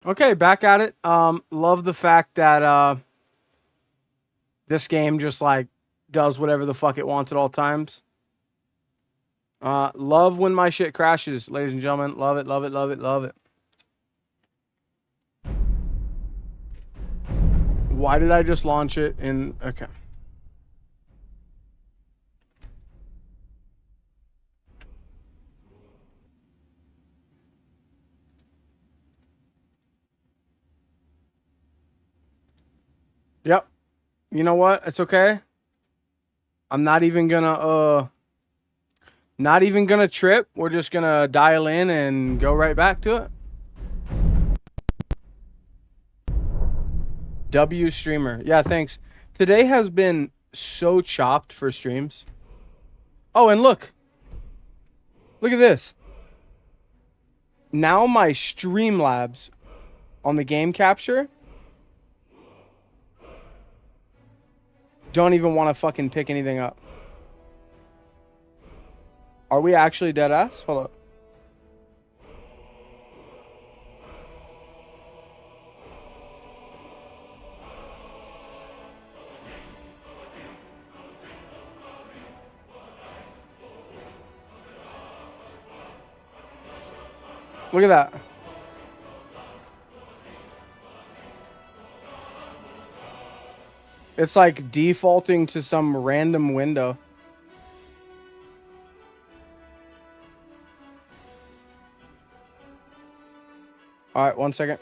Okay, back at it. Love the fact that this game just like does whatever the fuck it wants at all times. Love when my shit crashes, ladies and gentlemen. Love it, love it, love it, love it. Why did I just launch it in... Okay. Yep. You know what? It's okay. I'm not even gonna trip. We're just gonna dial in and go right back to it. W streamer. Yeah, thanks. Today has been so chopped for streams. Oh, and look. Look at this. Now my Streamlabs on the game capture don't even want to fucking pick anything up. Are we actually dead ass? Hold up. Look at that. It's like defaulting to some random window. All right, 1 second.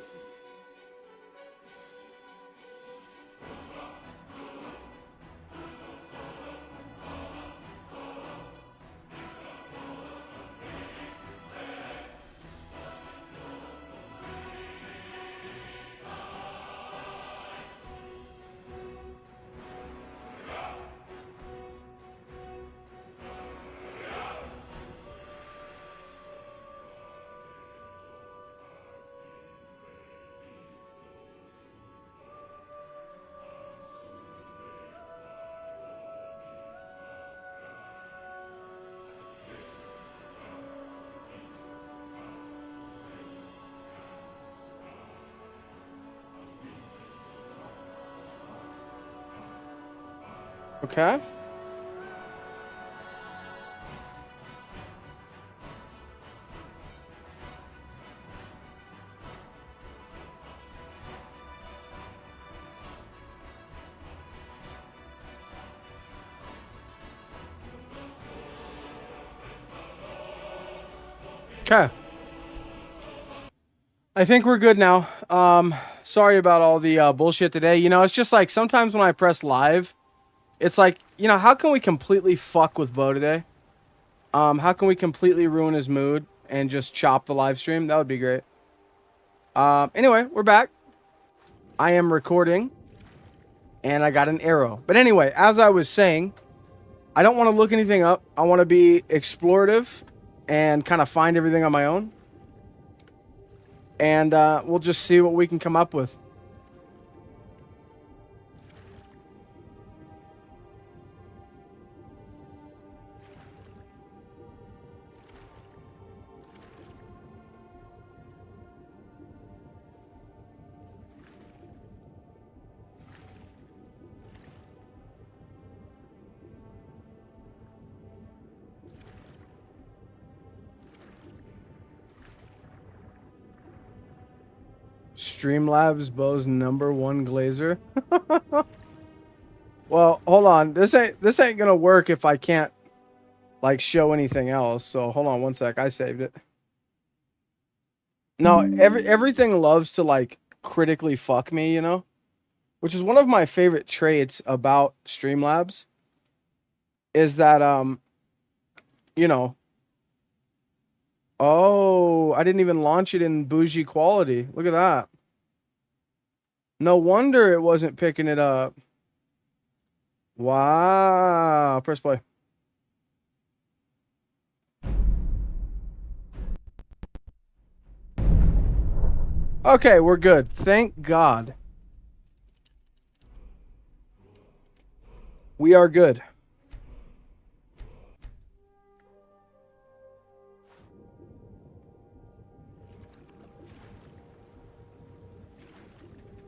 Okay. Okay. I think we're good now. Sorry about all the bullshit today. You know, it's just like sometimes when I press live, it's like, you know, how can we completely fuck with Bo today? How can we completely ruin his mood and just chop the live stream? That would be great. Anyway, we're back. I am recording, and I got an arrow. But anyway, as I was saying, I don't want to look anything up. I want to be explorative and kind of find everything on my own. And we'll just see what we can come up with. Streamlabs Bo's #1 glazer. Well, hold on. This ain't gonna work if I can't like show anything else. So hold on 1 sec. I saved it. No, everything loves to like critically fuck me, you know? Which is one of my favorite traits about Streamlabs. Is that you know. Oh, I didn't even launch it in bougie quality. Look at that. No wonder it wasn't picking it up. Wow. Press play. Okay, we're good. Thank God. We are good.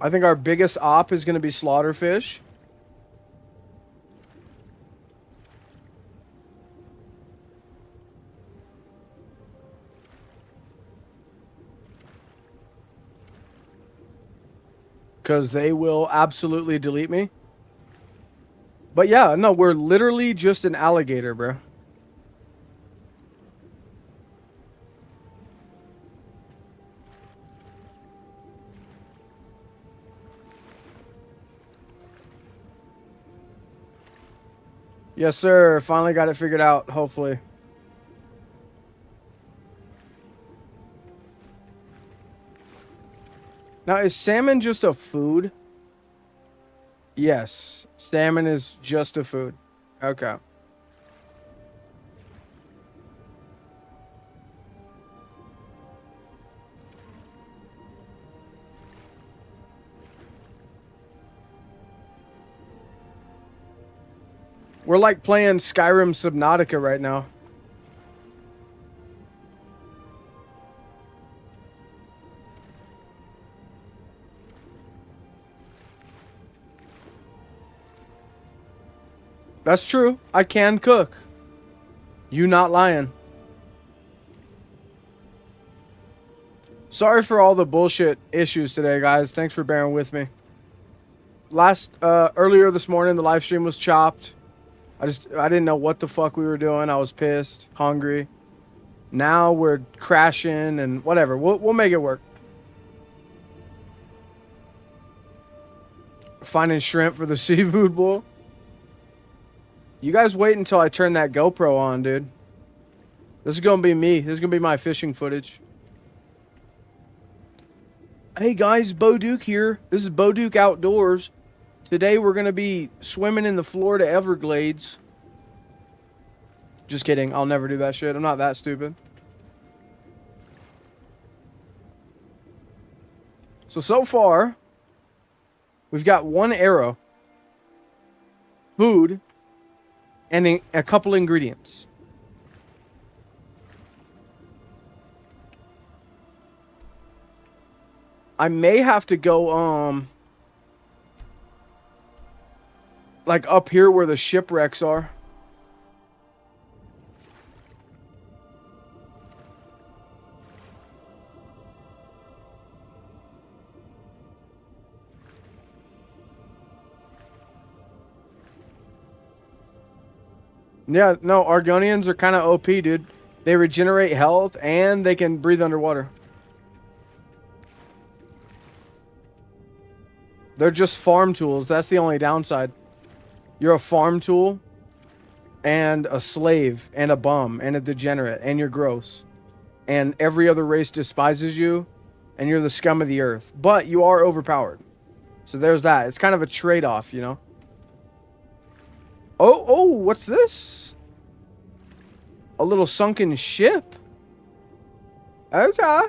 I think our biggest op is going to be slaughterfish. Because they will absolutely delete me. But yeah, no, we're literally just an alligator, bro. Yes, sir. Finally got it figured out, hopefully. Now, is salmon just a food? Yes. Salmon is just a food. Okay. We're like playing Skyrim Subnautica right now. That's true. I can cook. You not lying. Sorry for all the bullshit issues today, guys. Thanks for bearing with me. Earlier this morning, the live stream was chopped. I didn't know what the fuck we were doing. I was pissed, hungry. Now we're crashing and whatever. We'll make it work. Finding shrimp for the seafood bowl. You guys wait until I turn that GoPro on, dude. This is gonna be me. This is gonna be my fishing footage. Hey guys, Bo Duke here. This is Bo Duke Outdoors. Today we're gonna be swimming in the Florida Everglades. Just kidding. I'll never do that shit. I'm not that stupid. So far, we've got one arrow, food, and a couple ingredients. I may have to go, like up here where the shipwrecks are. Yeah, no, Argonians are kind of OP, dude. They regenerate health and they can breathe underwater. They're just farm tools. That's the only downside. You're a farm tool and a slave and a bum and a degenerate and you're gross. And every other race despises you and you're the scum of the earth. But you are overpowered. So there's that. It's kind of a trade-off, you know? Oh, what's this? A little sunken ship? Okay.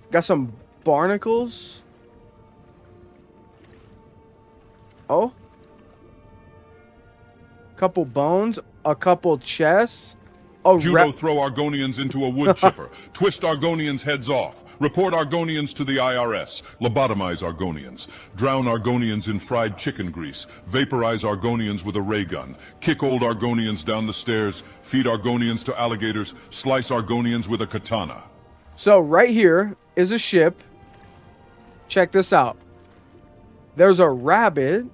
Got some barnacles. Oh. Couple bones. A couple chests. Judo throw Argonians into a wood chipper. Twist Argonians' heads off. Report Argonians to the IRS. Lobotomize Argonians. Drown Argonians in fried chicken grease. Vaporize Argonians with a ray gun. Kick old Argonians down the stairs. Feed Argonians to alligators. Slice Argonians with a katana. So right here is a ship. Check this out. There's a rabbit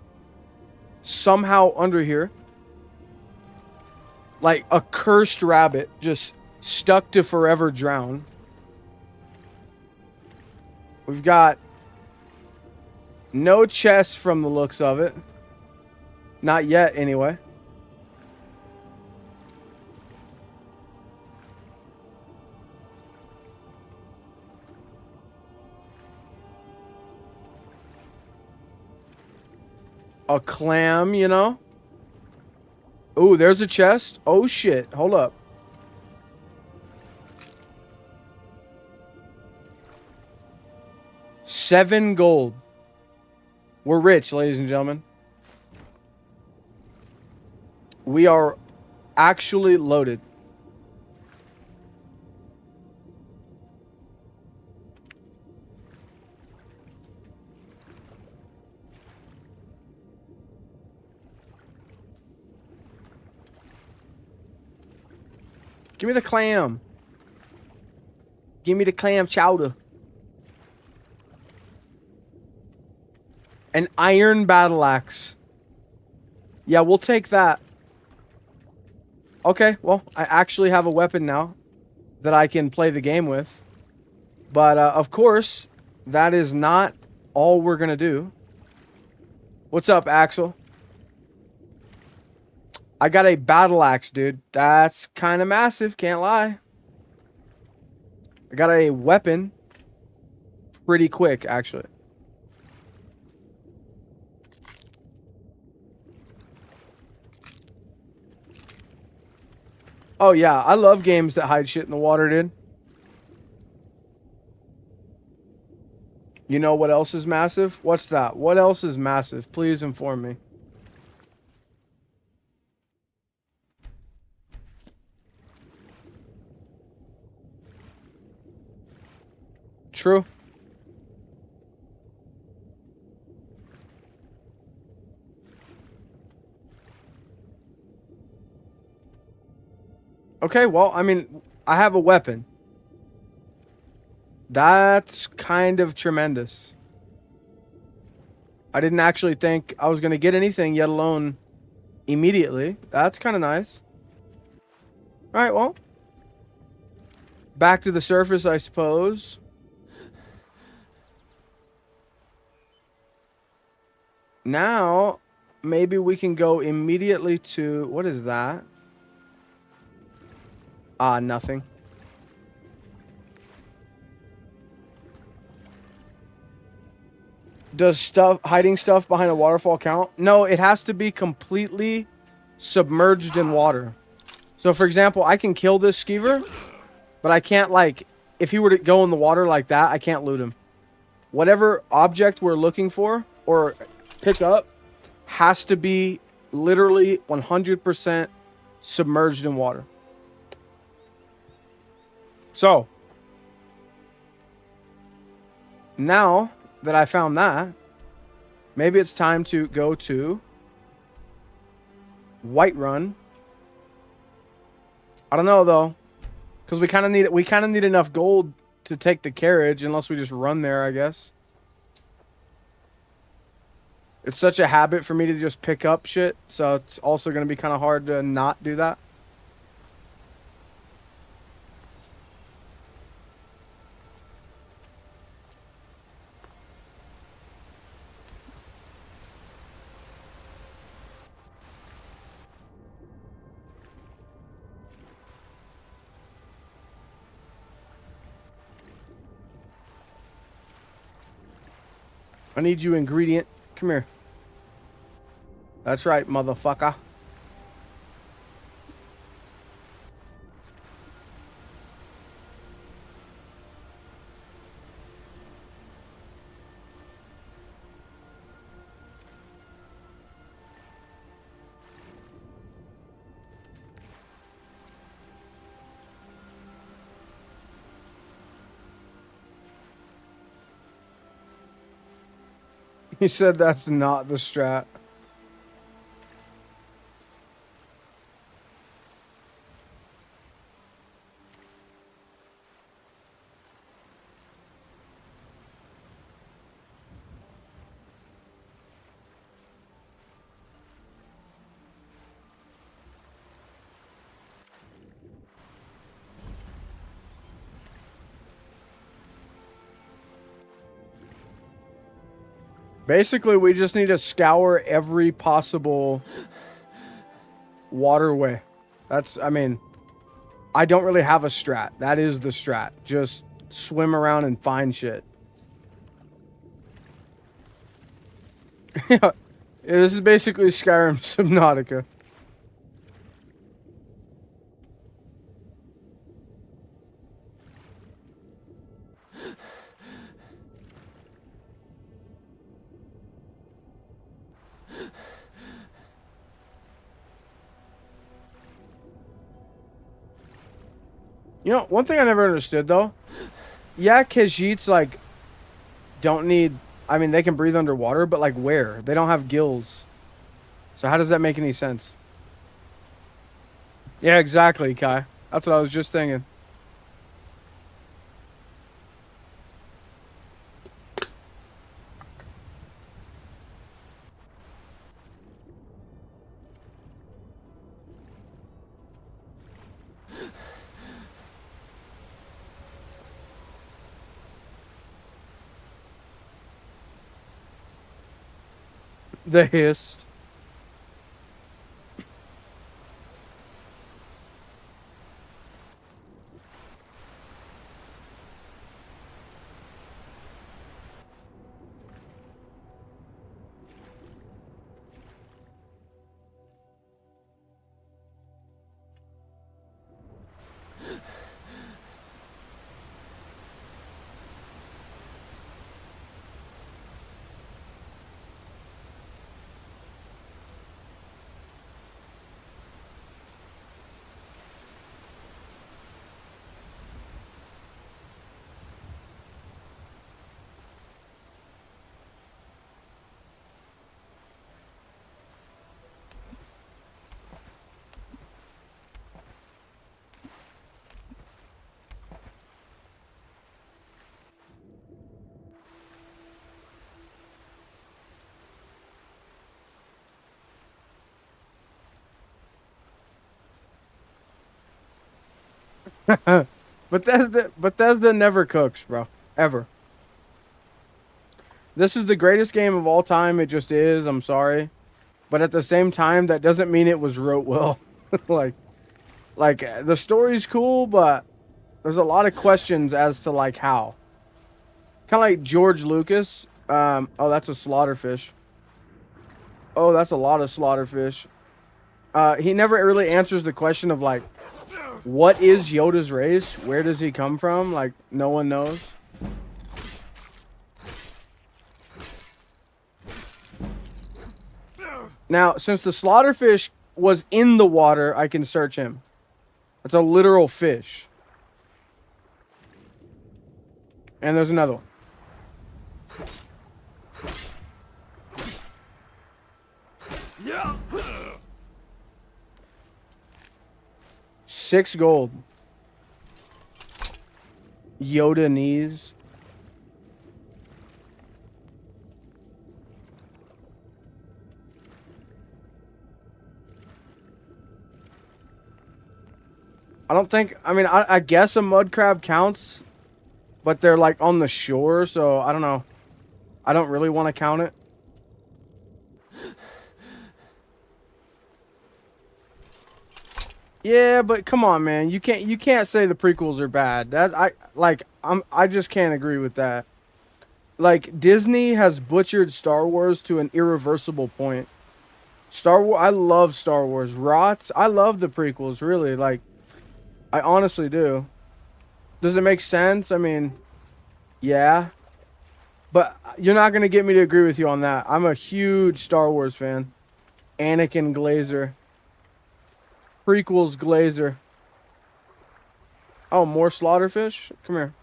somehow under here. Like a cursed rabbit just stuck to forever drown. We've got no chest from the looks of it. Not yet, anyway. A clam, you know? Ooh, there's a chest. Oh, shit. Hold up. $7 gold. We're rich, ladies and gentlemen. We are actually loaded. Give me the clam. Give me the clam chowder. An iron battle axe. Yeah, we'll take that. Okay, well, I actually have a weapon now that I can play the game with. But, of course, that is not all we're going to do. What's up, Axel? I got a battle axe, dude. That's kind of massive, can't lie. I got a weapon pretty quick, actually. Oh, yeah. I love games that hide shit in the water, dude. You know what else is massive? What's that? What else is massive? Please inform me. True. Okay, well, I mean, I have a weapon. That's kind of tremendous. I didn't actually think I was going to get anything, yet alone immediately. That's kind of nice. Alright, well. Back to the surface, I suppose. Now, maybe we can go immediately to... What is that? Ah, nothing. Does hiding stuff behind a waterfall count? No, it has to be completely submerged in water. So, for example, I can kill this skeever, but I can't, like... If he were to go in the water like that, I can't loot him. Whatever object we're looking for, or pick up, has to be literally 100% submerged in water. So, now that I found that, maybe it's time to go to Whiterun. I don't know though, because we kind of need enough gold to take the carriage, unless we just run there, I guess. It's such a habit for me to just pick up shit, so it's also going to be kind of hard to not do that. I need you, ingredient. Come here. That's right, motherfucker. He said that's not the strat. Basically, we just need to scour every possible waterway. I mean, I don't really have a strat. That is the strat. Just swim around and find shit. Yeah, this is basically Skyrim Subnautica. You know, one thing I never understood, though. Yeah, Khajiits, like, don't need... I mean, they can breathe underwater, but, like, where? They don't have gills. So how does that make any sense? Yeah, exactly, Kai. That's what I was just thinking. The hissed. Bethesda never cooks, bro. Ever. This is the greatest game of all time. It just is. I'm sorry. But at the same time, that doesn't mean it was wrote well. like, the story's cool, but there's a lot of questions as to like how. Kind of like George Lucas. Oh, that's a slaughterfish. Oh, that's a lot of slaughterfish. He never really answers the question of like, what is Yoda's race? Where does he come from? Like, no one knows. Now, since the slaughterfish was in the water, I can search him. It's a literal fish. And there's another one. Yeah. 6 gold. Yoda knees. I don't think, I mean, I guess a mud crab counts, but they're like on the shore, so I don't know. I don't really want to count it. Yeah, but come on, man. You can't say the prequels are bad. I just can't agree with that. Like, Disney has butchered Star Wars to an irreversible point. I love Star Wars. Rots, I love the prequels, really. Like, I honestly do. Does it make sense? I mean, yeah. But you're not going to get me to agree with you on that. I'm a huge Star Wars fan. Anakin Glazer. Prequels Glazer. Oh, more slaughterfish? Come here.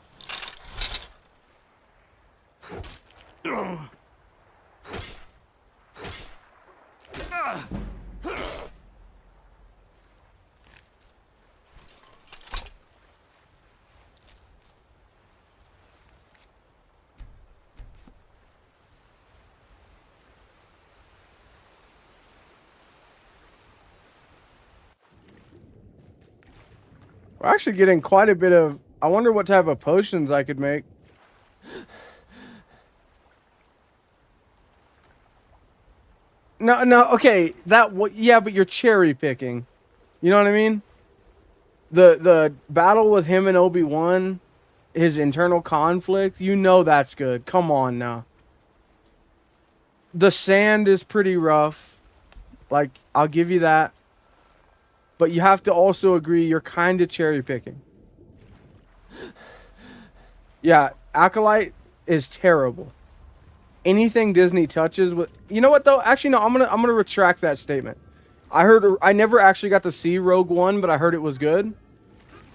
We're actually getting quite a bit of... I wonder what type of potions I could make. No, okay. Yeah, but you're cherry picking. You know what I mean? The battle with him and Obi-Wan, his internal conflict, you know that's good. Come on now. The sand is pretty rough. Like, I'll give you that. But you have to also agree you're kind of cherry picking. Yeah, Acolyte is terrible. Anything Disney touches with... You know what though? Actually no, I'm going to retract that statement. I never actually got to see Rogue One, but I heard it was good.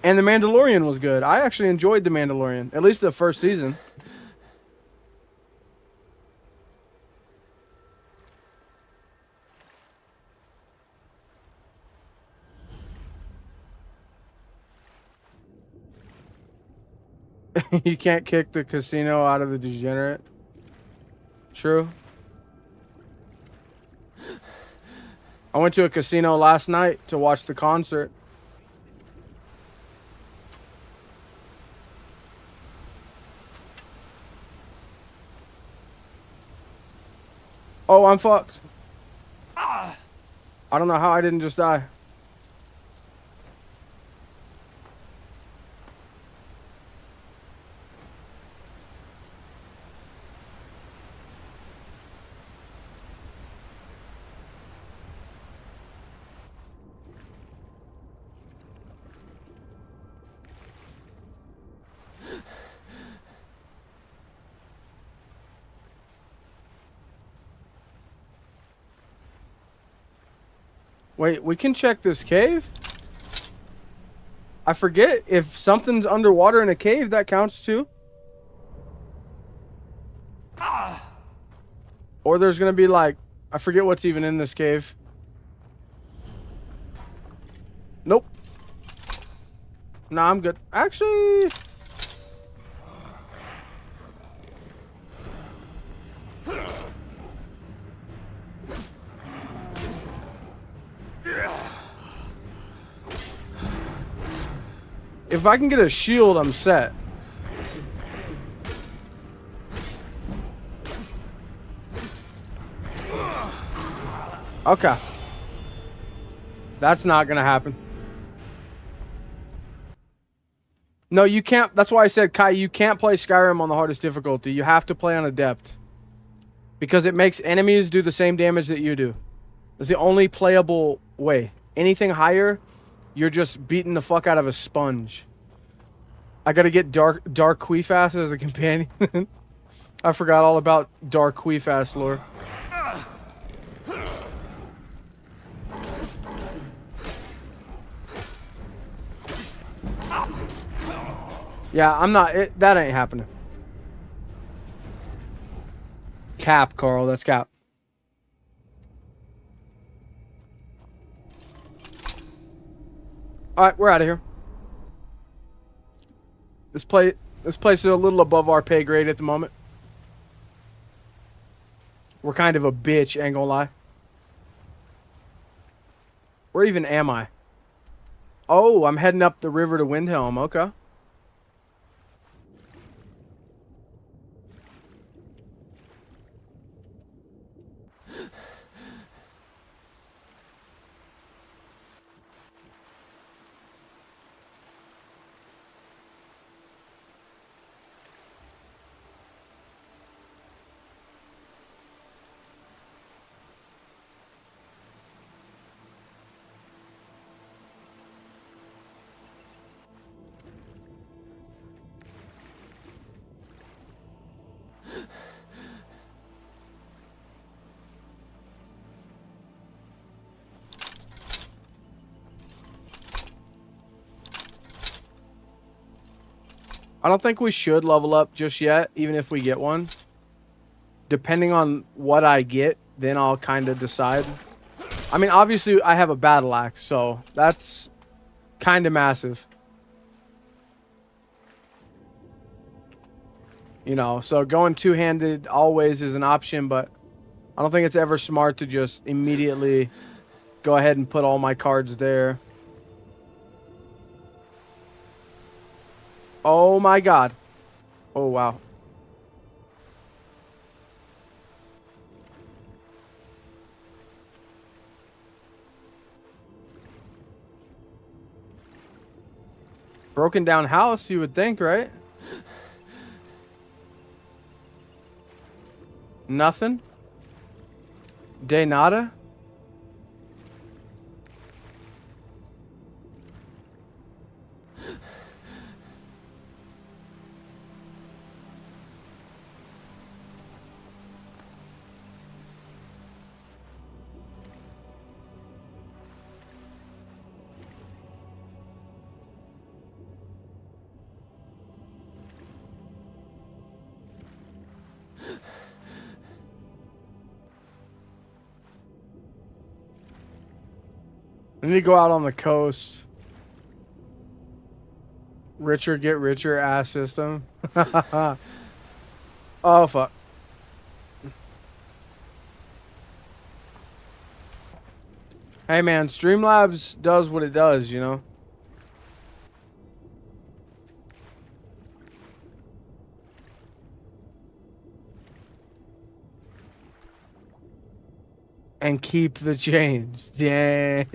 And The Mandalorian was good. I actually enjoyed The Mandalorian, at least the first season. You can't kick the casino out of the degenerate. True. I went to a casino last night to watch the concert. Oh, I'm fucked. I don't know how I didn't just die. Wait, we can check this cave? I forget if something's underwater in a cave, that counts too. Or there's gonna be like, I forget what's even in this cave. Nope. Nah, I'm good. Actually... If I can get a shield, I'm set. Okay. That's not gonna happen. No, you can't. That's why I said, Kai, you can't play Skyrim on the hardest difficulty. You have to play on Adept. Because it makes enemies do the same damage that you do. It's the only playable way. Anything higher, you're just beating the fuck out of a sponge. I gotta get Dark Queefast as a companion. I forgot all about Dark Queefast lore. Yeah, I'm not... that ain't happening. Cap, Carl. That's cap. Alright, we're out of here. This place is a little above our pay grade at the moment. We're kind of a bitch, ain't gonna lie. Where even am I? Oh, I'm heading up the river to Windhelm. Okay. I don't think we should level up just yet, even if we get one. Depending on what I get, then I'll kind of decide. I mean, obviously, I have a battle axe, so that's kind of massive. You know, so going two-handed always is an option, but I don't think it's ever smart to just immediately go ahead and put all my cards there. Oh my god. Oh wow. Broken down house, you would think, right? Nothing? De nada? I need to go out on the coast. Richer get richer ass system. Oh fuck. Hey man, Streamlabs does what it does, you know? And keep the change. Dang.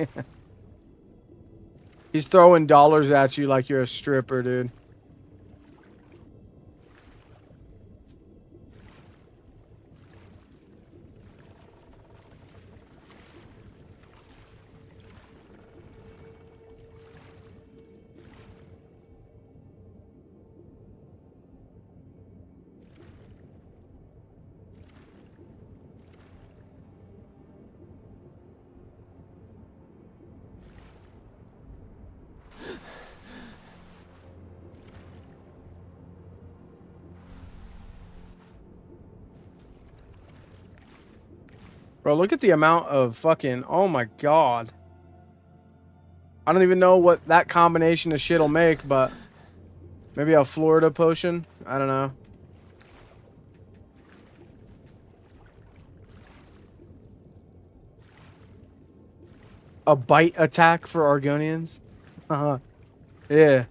He's throwing dollars at you like you're a stripper, dude. Bro, look at the amount of fucking... Oh my god. I don't even know what that combination of shit will make, but... Maybe a Florida potion? I don't know. A bite attack for Argonians? Yeah.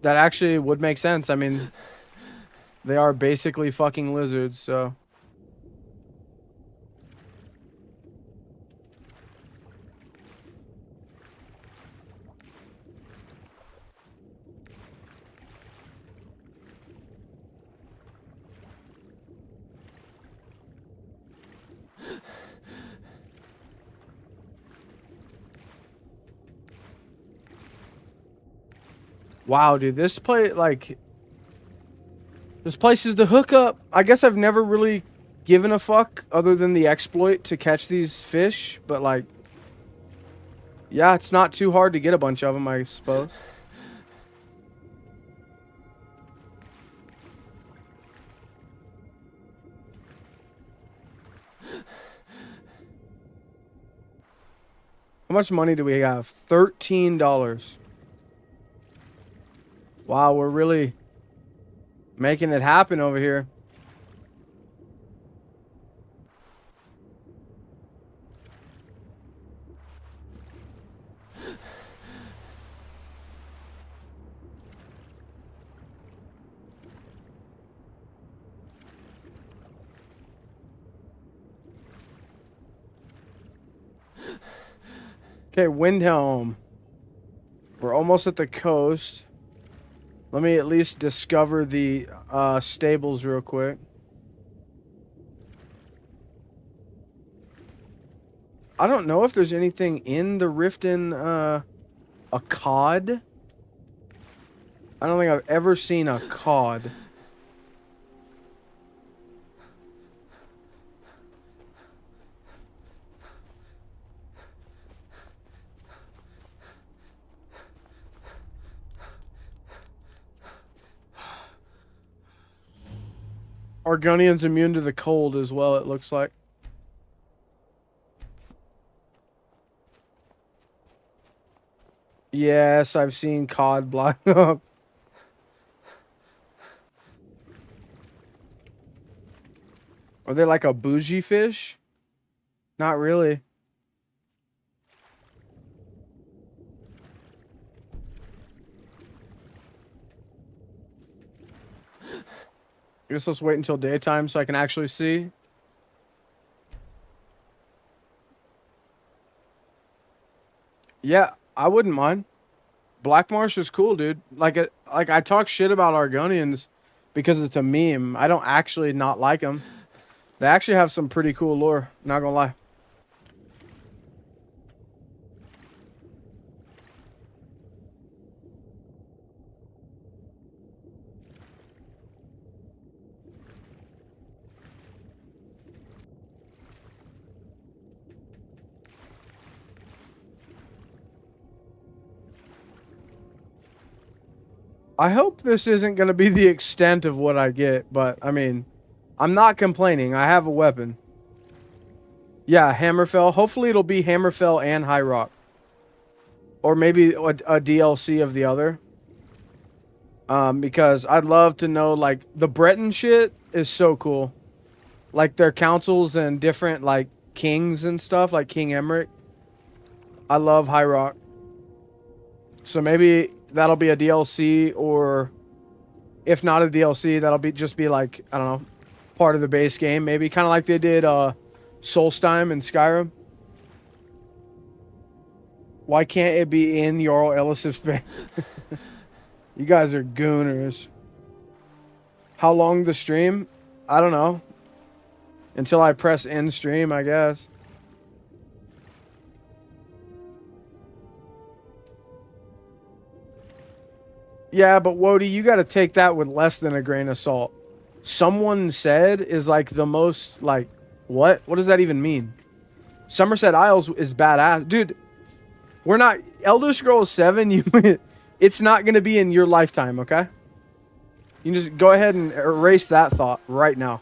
That actually would make sense. I mean... They are basically fucking lizards, so... Wow, dude, this place, like... This place is the hookup. I guess I've never really given a fuck other than the exploit to catch these fish, but like... Yeah, it's not too hard to get a bunch of them, I suppose. How much money do we have? $13. Wow, we're really making it happen over here. Okay, Windhelm. We're almost at the coast. Let me at least discover the stables real quick. I don't know if there's anything in the Riften, a cod. I don't think I've ever seen a cod. Argonians immune to the cold as well, it looks like. Yes, I've seen cod block up. Are they like a bougie fish? Not really. I guess let's wait until daytime so I can actually see. Yeah, I wouldn't mind. Black Marsh is cool, dude. Like I talk shit about Argonians because it's a meme. I don't actually not like them. They actually have some pretty cool lore, not gonna lie. I hope this isn't going to be the extent of what I get, but, I mean, I'm not complaining. I have a weapon. Yeah, Hammerfell. Hopefully it'll be Hammerfell and High Rock. or maybe a DLC of the other. Because I'd love to know, like, the Breton shit is so cool. Like, their councils and different, like, kings and stuff, like King Emmerich. I love High Rock. So maybe that'll be a DLC, or if not a DLC, that'll be just be like, I don't know, part of the base game. Maybe kind of like they did Solstheim and Skyrim. Why can't it be in Jarl Ellis's base? You guys are gooners. How long the stream? I don't know. Until I press end stream, I guess. Yeah, but Wody, you got to take that with less than a grain of salt. Someone said is like the most, like, what? What does that even mean? Somerset Isles is badass. Dude, we're not... Elder Scrolls 7, it's not going to be in your lifetime, okay? You can just go ahead and erase that thought right now.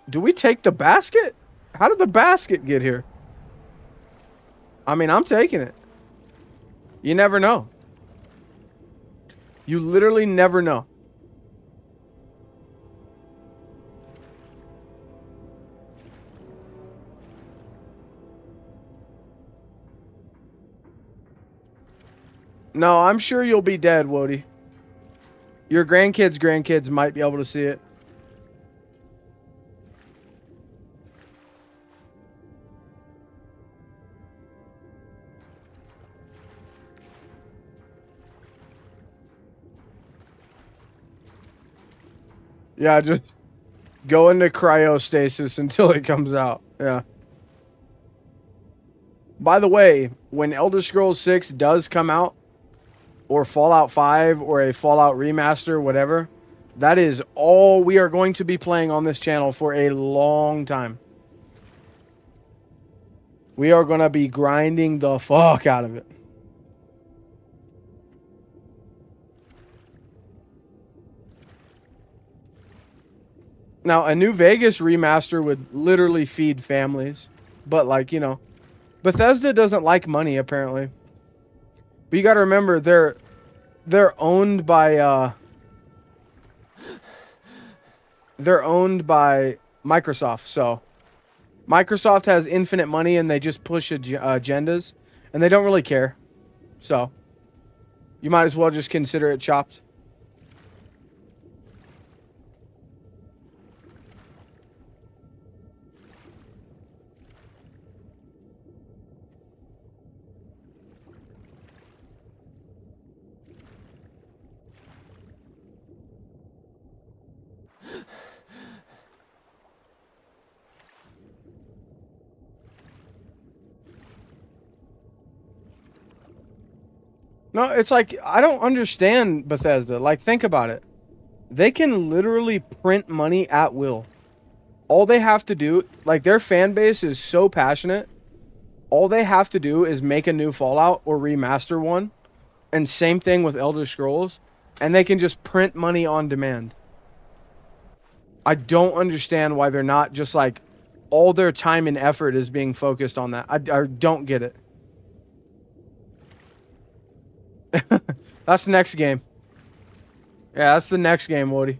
Do we take the basket? How did the basket get here? I mean, I'm taking it. You never know. You literally never know. No, I'm sure you'll be dead, Wody. Your grandkids' might be able to see it. Yeah, just go into cryostasis until it comes out. Yeah. By the way, when Elder Scrolls 6 does come out, or Fallout 5, or a Fallout remaster, whatever, that is all we are going to be playing on this channel for a long time. We are going to be grinding the fuck out of it. Now, a New Vegas remaster would literally feed families. But, like, you know, Bethesda doesn't like money, apparently. But you got to remember, they're owned by Microsoft. So Microsoft has infinite money, and they just push agendas, and they don't really care. So you might as well just consider it chopped. No, it's like, I don't understand Bethesda. Like, think about it. They can literally print money at will. All they have to do, like, their fan base is so passionate. All they have to do is make a new Fallout or remaster one. And same thing with Elder Scrolls. And they can just print money on demand. I don't understand why they're not just like, all their time and effort is being focused on that. I don't get it. That's the next game. Yeah, that's the next game, Woody.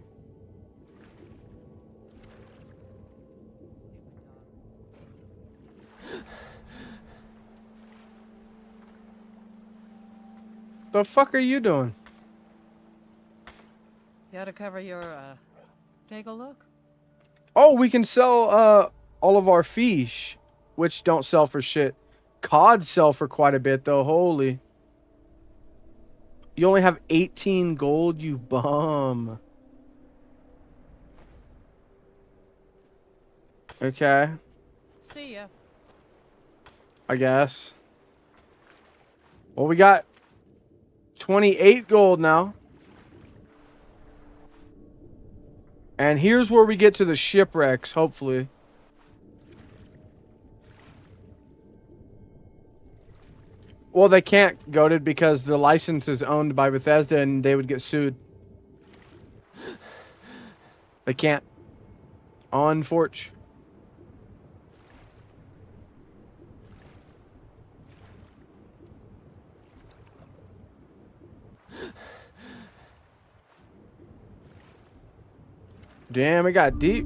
The fuck are you doing? You had to cover your, take a look. Oh, we can sell, all of our fish, which don't sell for shit. Cod sell for quite a bit, though. Holy. You only have 18 gold, you bum. Okay. See ya. I guess. Well, we got 28 gold now. And here's where we get to the shipwrecks, hopefully. Well, they can't, Goated, because the license is owned by Bethesda and they would get sued. They can't. Unfortunate. Damn, it got deep.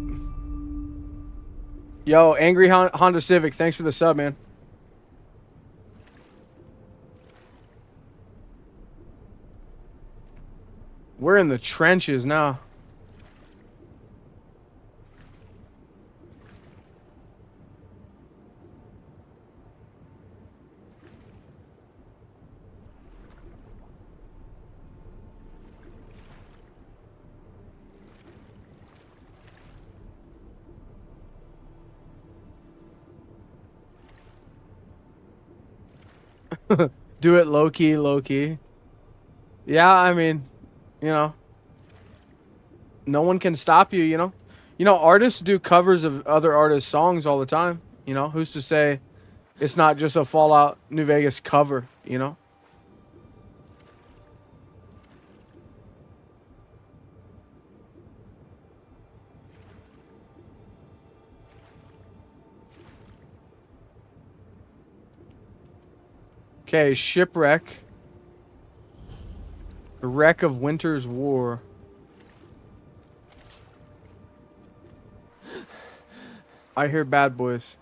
Yo, Angry Honda Civic, thanks for the sub, man. We're in the trenches now. Do it low key, low key. Yeah, I mean, you know, no one can stop you, you know. You know, artists do covers of other artists' songs all the time. You know, who's to say it's not just a Fallout New Vegas cover, you know? Okay, Shipwreck. The Wreck of Winter's War. I hear bad boys.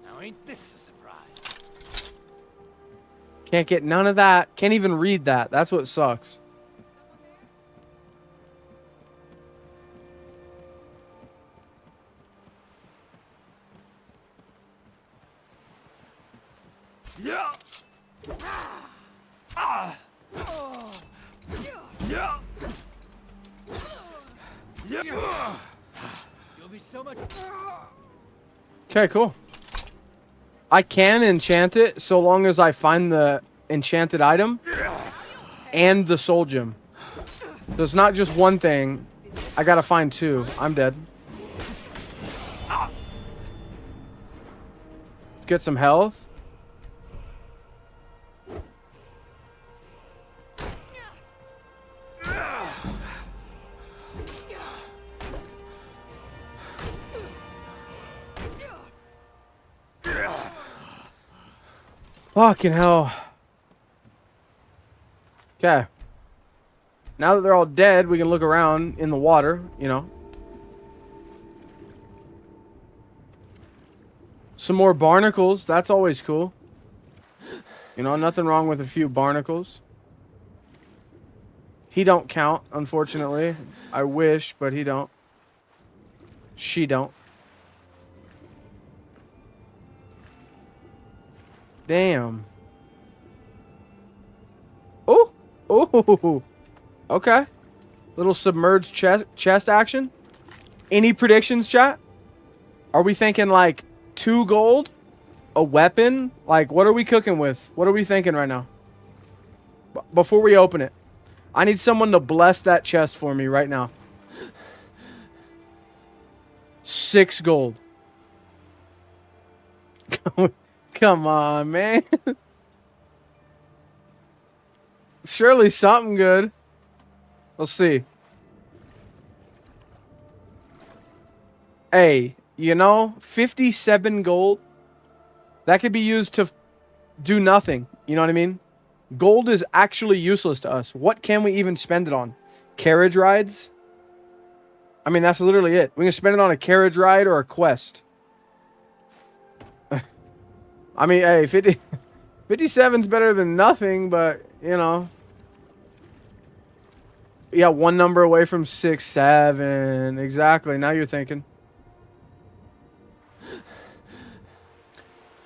Now ain't this a surprise? Can't get none of that. Can't even read that. That's what sucks. Yeah. Yeah. Yeah. You'll be so much. Okay, cool. I can enchant it so long as I find the enchanted item and the soul gem. So it's not just one thing. I gotta find two. I'm dead. Let's get some health. Fucking hell. Okay. Now that they're all dead, we can look around in the water, you know. Some more barnacles. That's always cool. You know, nothing wrong with a few barnacles. He don't count, unfortunately. I wish, but he don't. She don't. Damn. Oh. Oh. Okay. Little submerged chest action. Any predictions, chat? Are we thinking like 2 gold? A weapon? Like, what are we cooking with? What are we thinking right now? Before we open it. I need someone to bless that chest for me right now. 6 gold. Come on, man. Surely something good. Let's see. Hey, you know, 57 gold. That could be used to do nothing. You know what I mean? Gold is actually useless to us. What can we even spend it on? Carriage rides? I mean, that's literally it. We can spend it on a carriage ride or a quest. I mean, hey, 57's better than nothing, but, you know. Yeah, 1 number away from 6, 7. Exactly. Now you're thinking.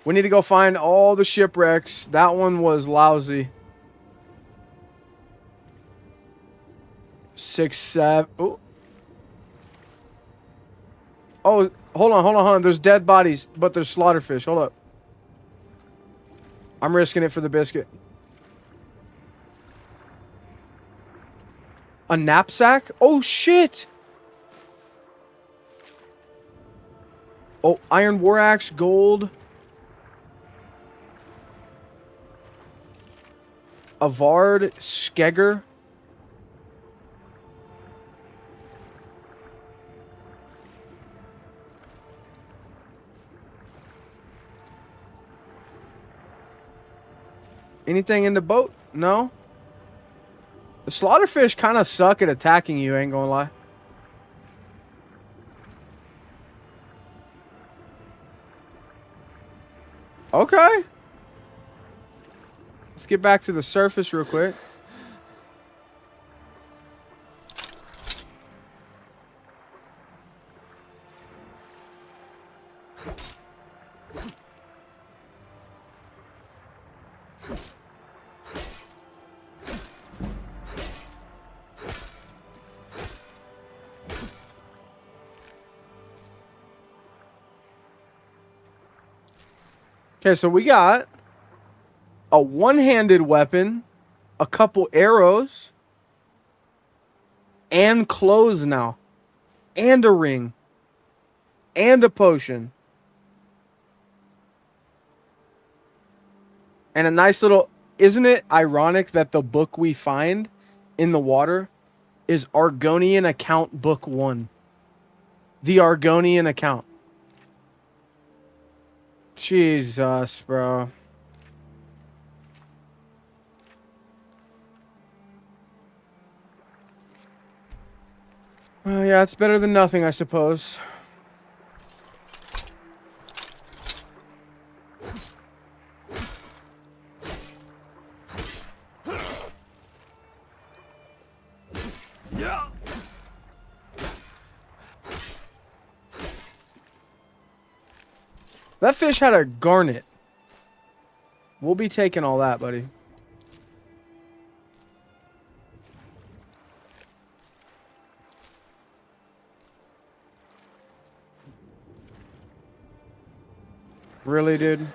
We need to go find all the shipwrecks. That one was lousy. 6, 7. Ooh. Oh, hold on. There's dead bodies, but there's slaughterfish. Hold up. I'm risking it for the biscuit. A knapsack? Oh, shit! Oh, iron war axe, gold. A Vard, Skegger. Anything in the boat? No? The slaughterfish kind of suck at attacking you, ain't gonna lie. Okay. Let's get back to the surface real quick. Okay, so we got a one-handed weapon, a couple arrows, and clothes now, and a ring, and a potion, and a nice little... Isn't it ironic that the book we find in the water is Argonian Account Book 1? The Argonian Account. Jesus, bro. Yeah, it's better than nothing, I suppose. Yeah. That fish had a garnet. We'll be taking all that, buddy. Really, dude?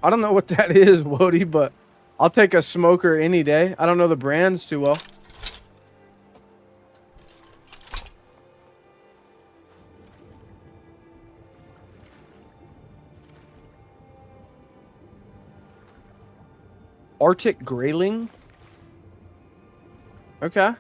I don't know what that is, Wody, but I'll take a smoker any day. I don't know the brands too well. Arctic grayling? Okay.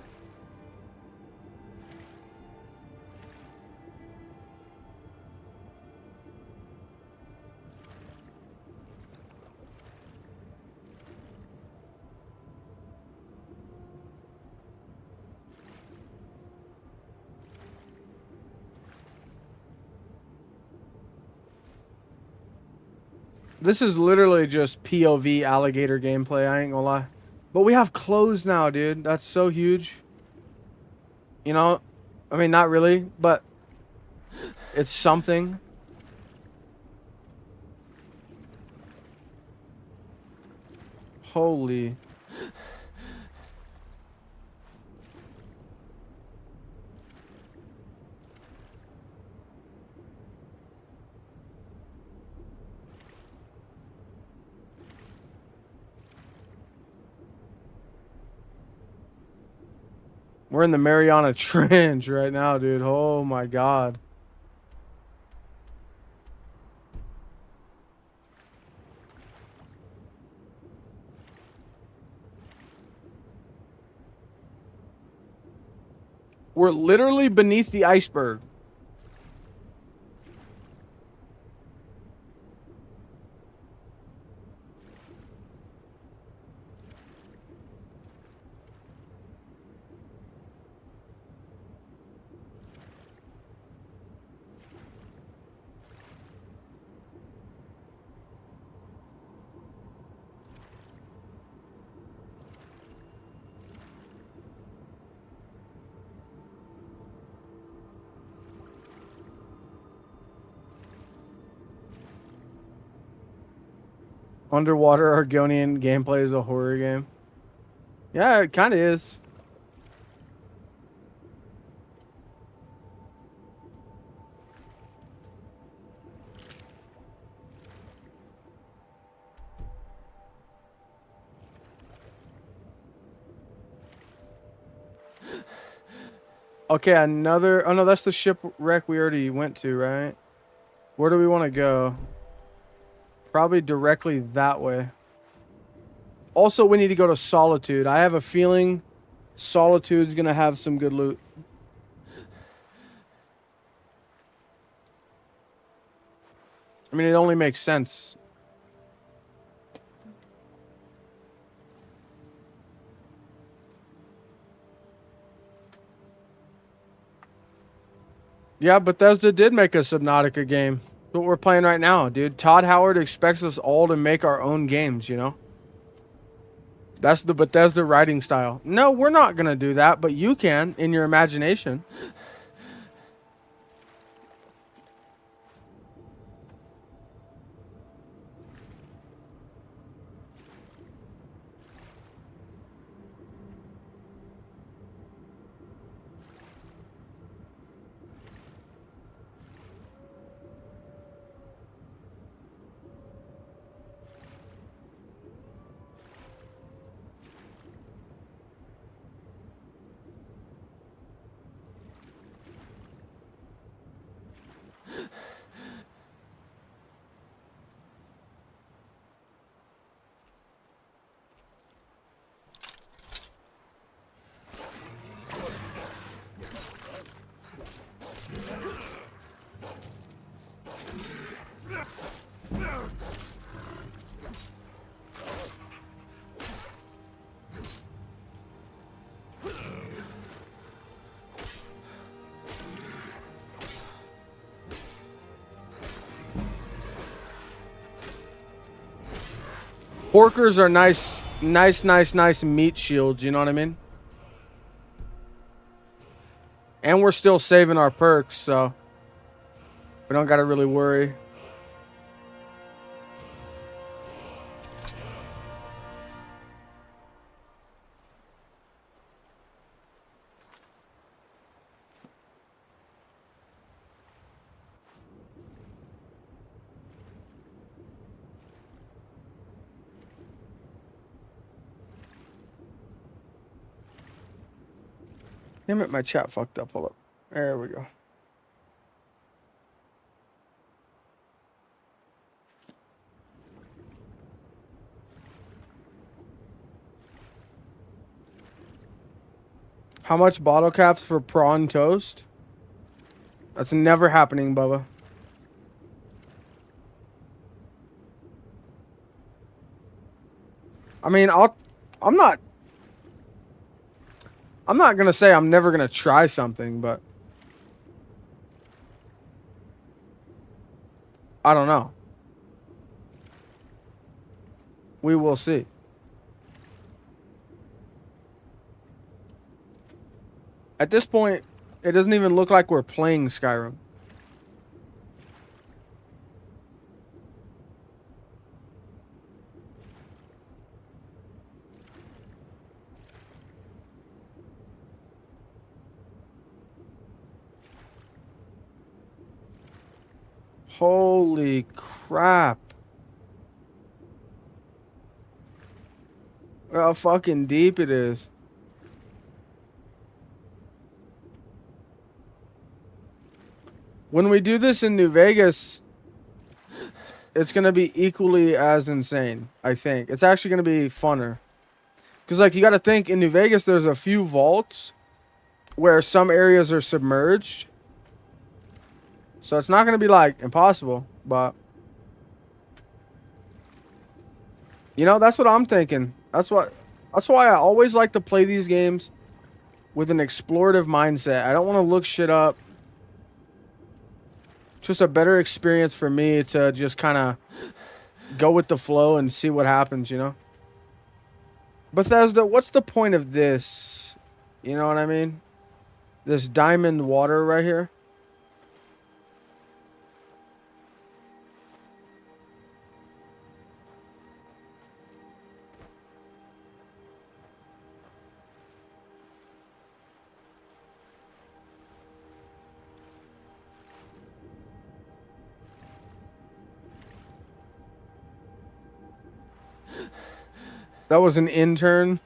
This is literally just POV alligator gameplay, I ain't gonna lie. But we have clothes now, dude. That's so huge. You know? I mean, not really, but it's something. Holy. We're in the Mariana Trench right now, dude. Oh my god. We're literally beneath the iceberg. Underwater Argonian gameplay is a horror game. Yeah, it kind of is. Okay, another... Oh, no, that's the shipwreck we already went to, right? Where do we want to go? Probably directly that way. Also, we need to go to Solitude. I have a feeling Solitude's going to have some good loot. I mean, it only makes sense. Yeah, Bethesda did make a Subnautica game. That's what we're playing right now, dude. Todd Howard expects us all to make our own games, you know? That's the Bethesda writing style. No, we're not going to do that, but you can in your imagination. Porkers are nice meat shields, you know what I mean? And we're still saving our perks, so we don't gotta really worry. Damn it, my chat fucked up. Hold up. There we go. How much bottle caps for prawn toast? That's never happening, Bubba. I mean, I'm not gonna say I'm never gonna try something, but I don't know. We will see. At this point, it doesn't even look like we're playing Skyrim. Holy crap. Look how fucking deep it is. When we do this in New Vegas, it's going to be equally as insane, I think. It's actually going to be funner. Because, like, you got to think, in New Vegas, there's a few vaults where some areas are submerged. So it's not going to be, like, impossible, but... You know, that's what I'm thinking. That's why I always like to play these games with an explorative mindset. I don't want to look shit up. Just a better experience for me to just kind of go with the flow and see what happens, you know? Bethesda, what's the point of this? You know what I mean? This diamond water right here. That was an intern.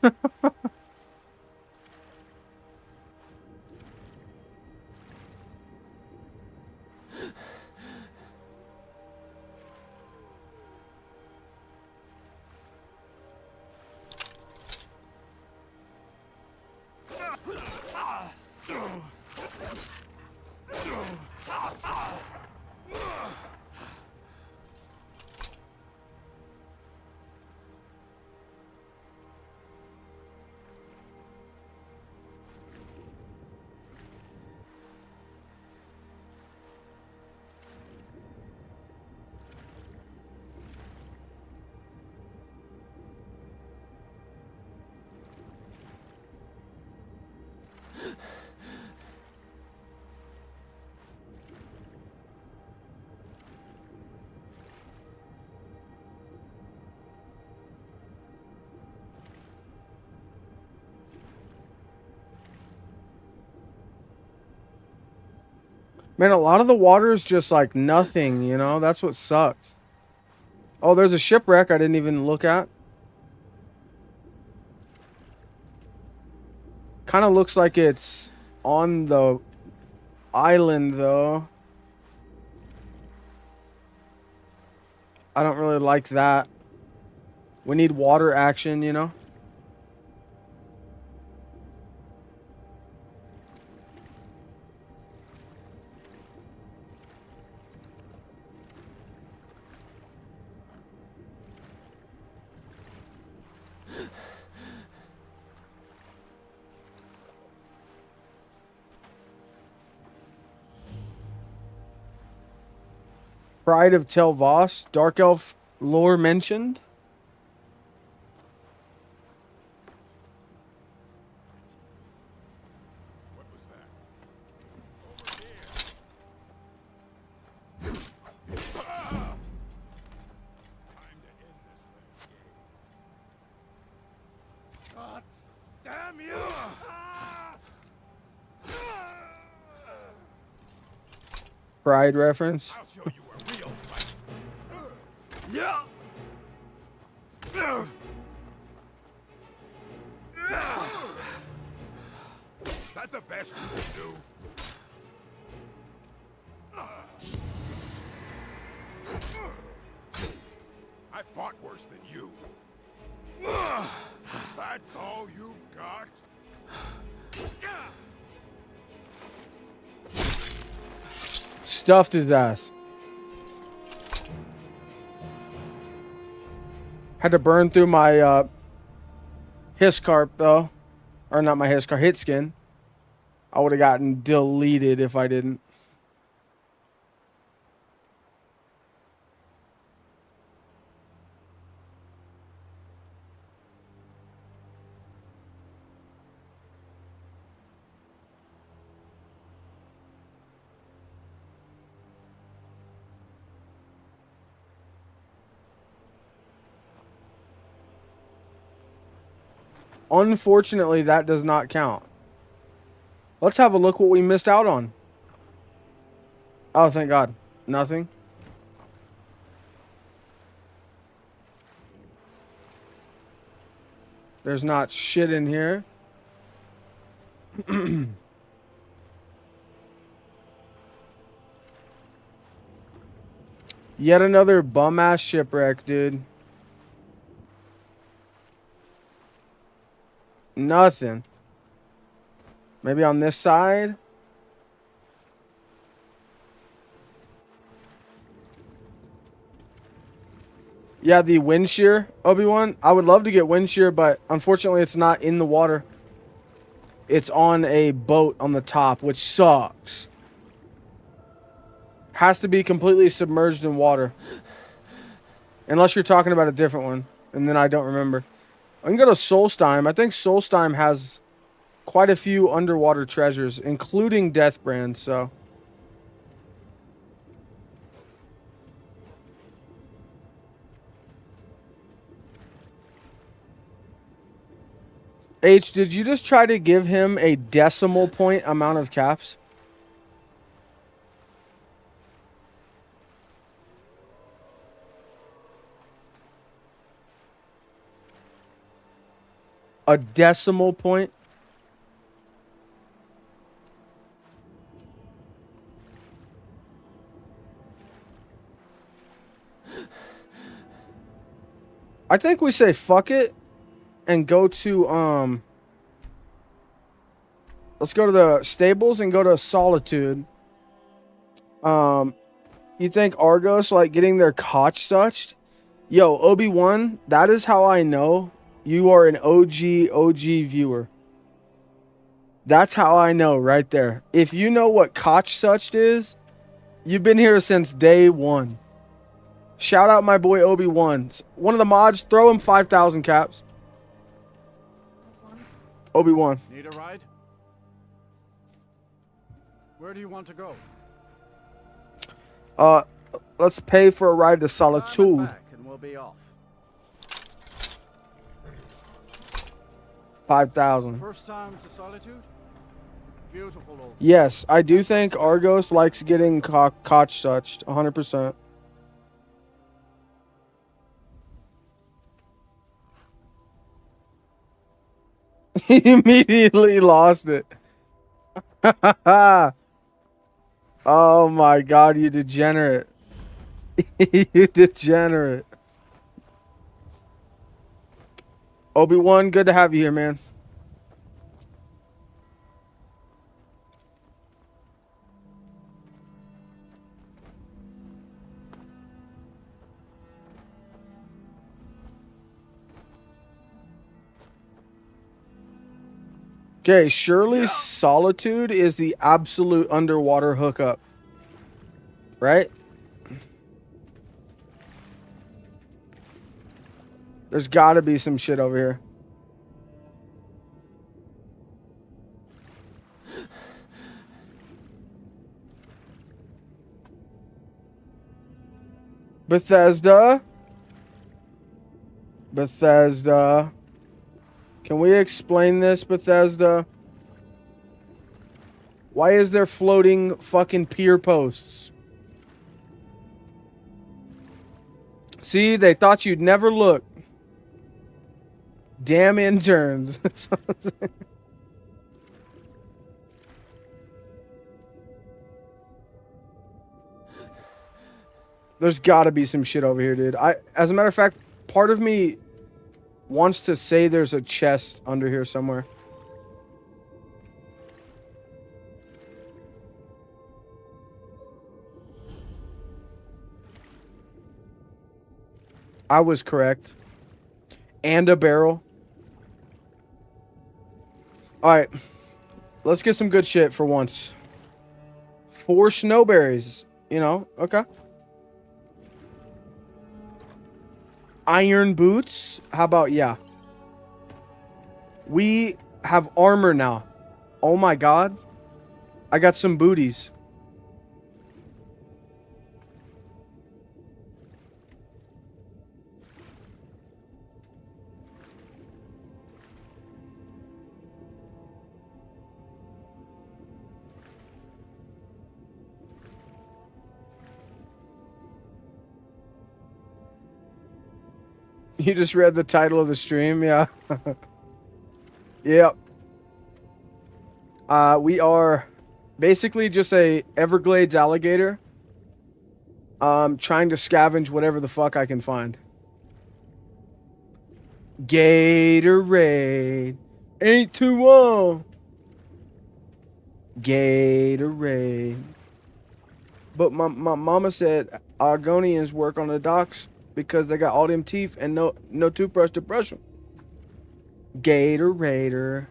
Man, a lot of the water is just like nothing, you know? That's what sucks. Oh, there's a shipwreck I didn't even look at. Kind of looks like it's on the island, though. I don't really like that. We need water action, you know? Pride of Tel Voss, Dark Elf lore mentioned. God damn you! Pride reference. I'll show you a real fight. Yeah. That's the best you can do. I fought worse than you. That's all you've got? Stuffed his ass. Had to burn through my Hiscarp though. Or not my Hiscarp, hit skin. I would have gotten deleted if I didn't. Unfortunately, that does not count. Let's have a look what we missed out on. Oh, thank God. Nothing. There's not shit in here. Yet another bum-ass shipwreck, dude. Nothing. Maybe on this side? Yeah, the wind shear, Obi-Wan. I would love to get wind shear, but unfortunately it's not in the water. It's on a boat on the top, which sucks. Has to be completely submerged in water. Unless you're talking about a different one. And then I don't remember. I can go to Solstheim. I think Solstheim has quite a few underwater treasures, including Deathbrand, so... H, did you just try to give him a decimal point amount of caps? A decimal point? I think we say fuck it and go to let's go to the stables and go to Solitude. You think Argos like getting their cotch suched? Yo, Obi-Wan, that is how I know you are an OG viewer. That's how I know right there. If you know what cotch suched is, you've been here since day one. Shout out my boy Obi-Wan. One of the mods, throw him 5,000 caps. Obi-Wan. Need a ride? Where do you want to go? Let's pay for a ride to Solitude. Back and we'll be off. 5,000. First time to Solitude? Yes, I do think Argos likes getting cotch touched. 100%. He immediately lost it. Oh my god, you degenerate. You degenerate. Obi-Wan, good to have you here, man. Okay, surely Solitude is the absolute underwater hookup. Right? There's gotta be some shit over here. Bethesda. Bethesda. Can we explain this, Bethesda? Why is there floating fucking pier posts? See, they thought you'd never look. Damn interns. There's gotta be some shit over here, dude. As a matter of fact, part of me wants to say there's a chest under here somewhere. I was correct. And a barrel. Alright. Let's get some good shit for once. 4 snowberries. You know, okay. Iron boots. How about, yeah. We have armor now. Oh my god. I got some booties. You just read the title of the stream, yeah. Yep. We are basically just a Everglades alligator. Trying to scavenge whatever the fuck I can find. Gatorade. 821. Gatorade. But my mama said Argonians work on the docks because they got all them teeth and no toothbrush to brush them. Gatorade.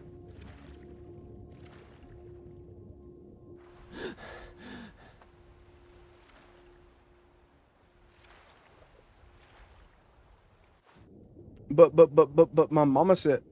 But my mama said.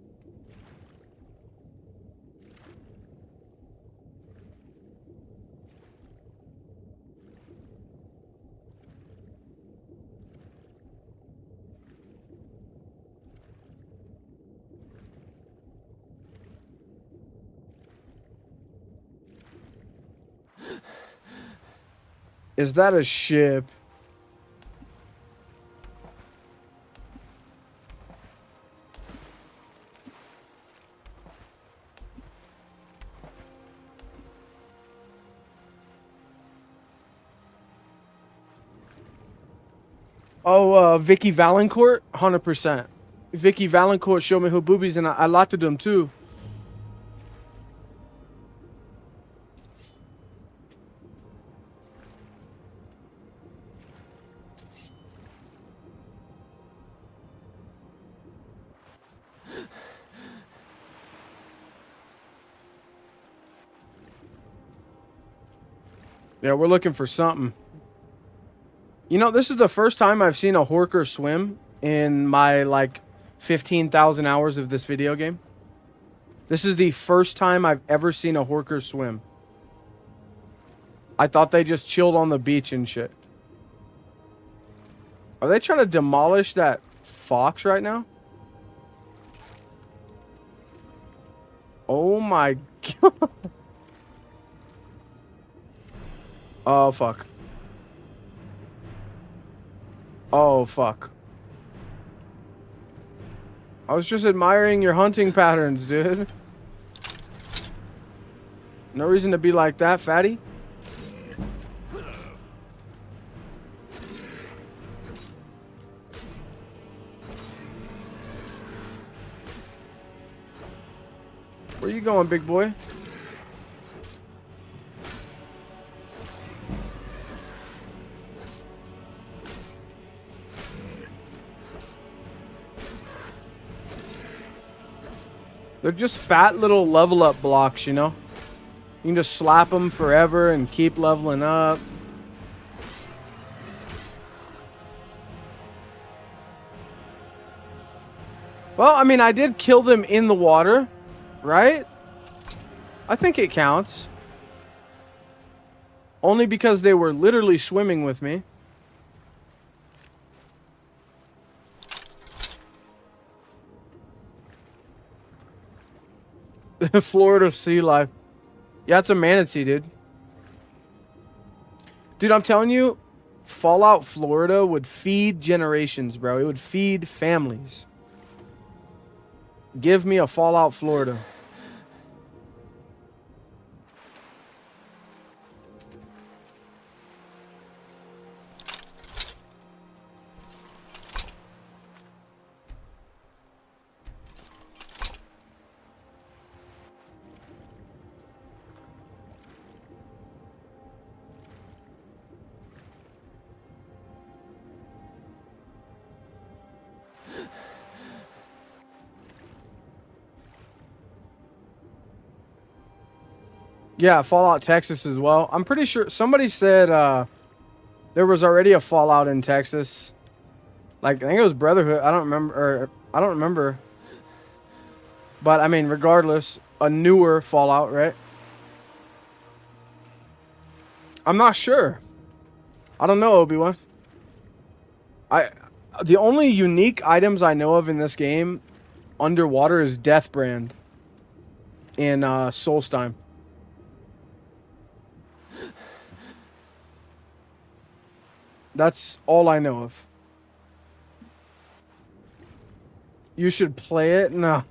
Is that a ship? Oh, Vicky Valancourt? 100%. Vicky Valancourt showed me her boobies and I laughed at them too. Yeah, we're looking for something. You know, this is the first time I've seen a Horker swim in my, like, 15,000 hours of this video game. This is the first time I've ever seen a Horker swim. I thought they just chilled on the beach and shit. Are they trying to demolish that fox right now? Oh my god. Oh, fuck. Oh, fuck. I was just admiring your hunting patterns, dude. No reason to be like that, fatty. Where you going, big boy? They're just fat little level up blocks, you know? You can just slap them forever and keep leveling up. Well, I mean, I did kill them in the water, right? I think it counts. Only because they were literally swimming with me. Florida sea life. Yeah, it's a manatee, dude. Dude, I'm telling you, Fallout Florida would feed generations, bro. It would feed families. Give me a Fallout Florida. Yeah, Fallout Texas as well. I'm pretty sure somebody said there was already a Fallout in Texas. Like, I think it was Brotherhood. I don't remember. But I mean, regardless, a newer Fallout, right? I'm not sure. I don't know, Obi-Wan. The only unique items I know of in this game underwater is Deathbrand in Solstheim. That's all I know of. You should play it? No.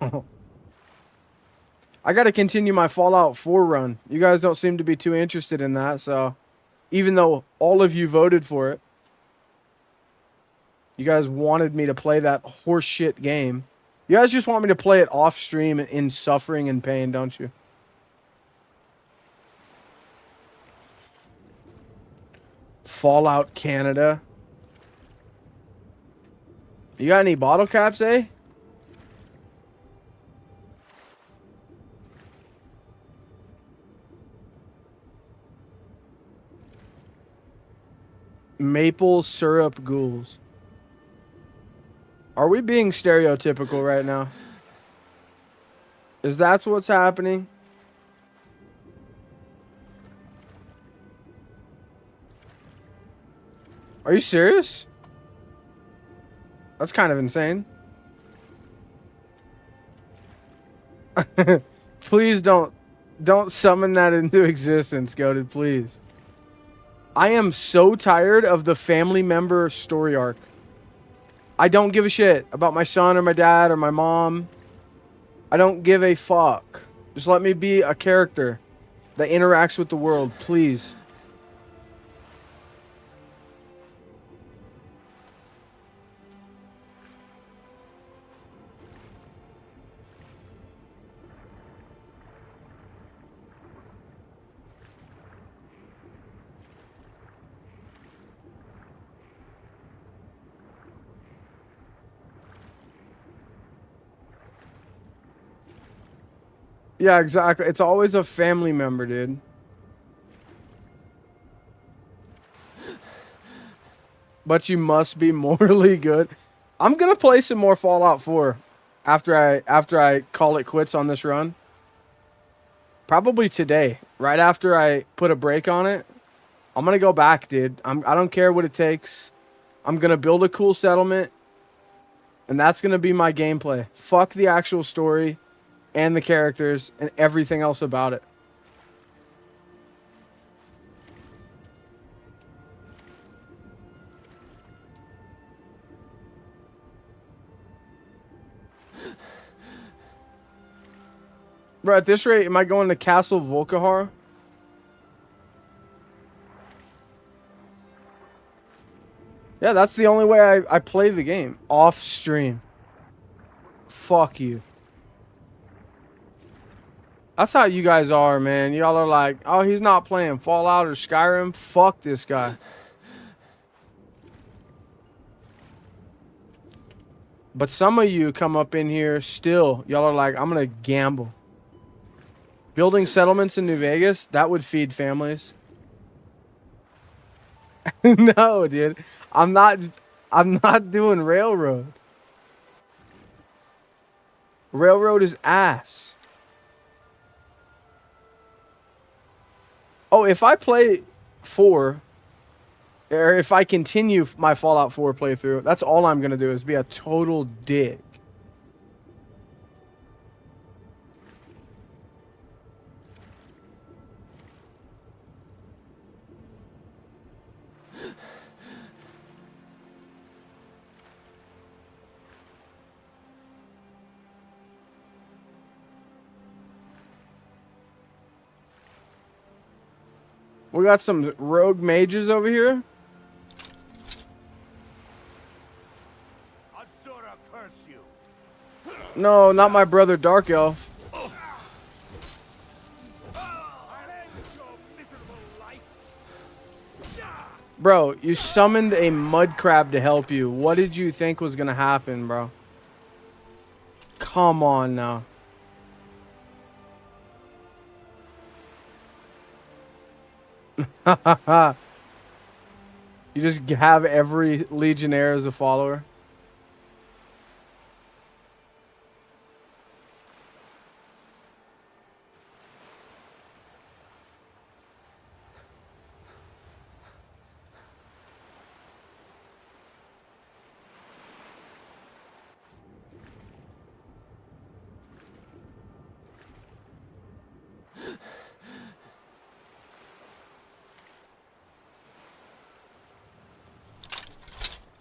I got to continue my Fallout 4 run. You guys don't seem to be too interested in that, so even though all of you voted for it, you guys wanted me to play that horseshit game. You guys just want me to play it off stream in suffering and pain, don't you? Fallout Canada. You got any bottle caps, eh? Maple syrup ghouls. Are we being stereotypical right now? Is that what's happening? Are you serious? That's kind of insane. Please don't summon that into existence, Goated, please. I am so tired of the family member story arc. I don't give a shit about my son or my dad or my mom. I don't give a fuck. Just let me be a character that interacts with the world, please. Yeah, exactly. It's always a family member, dude. But you must be morally good. I'm gonna play some more Fallout 4 after I call it quits on this run. Probably today, right after I put a break on it. I'm gonna go back, dude. I don't care what it takes. I'm gonna build a cool settlement, and that's gonna be my gameplay. Fuck the actual story and the characters and everything else about it. Bro, at this rate, am I going to Castle Volkihar? Yeah, that's the only way I play the game. Off stream. Fuck you. That's how you guys are, man. Y'all are like, oh, he's not playing Fallout or Skyrim. Fuck this guy. But some of you come up in here still. Y'all are like, I'm going to gamble. Building settlements in New Vegas, that would feed families. No, dude. I'm not doing Railroad. Railroad is ass. Oh, if I play 4, or if I continue my Fallout 4 playthrough, that's all I'm going to do is be a total dick. We got some rogue mages over here. Asura curse you. No, not my brother Dark Elf. I'll end your miserable life. Bro, you summoned a mud crab to help you. What did you think was gonna happen, bro? Come on now. You just have every legionnaire as a follower.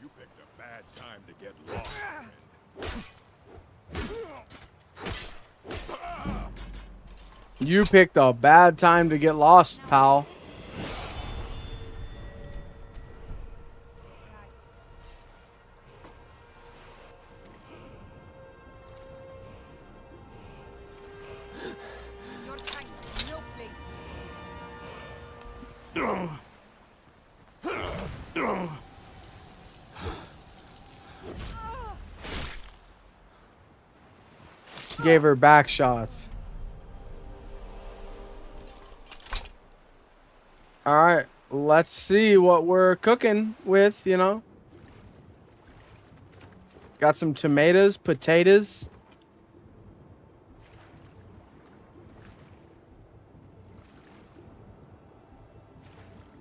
You picked a bad time to get lost. You picked a bad time to get lost, pal. Your kind, no place. Gave her back shots. All right, let's see what we're cooking with, you know. Got some tomatoes, potatoes.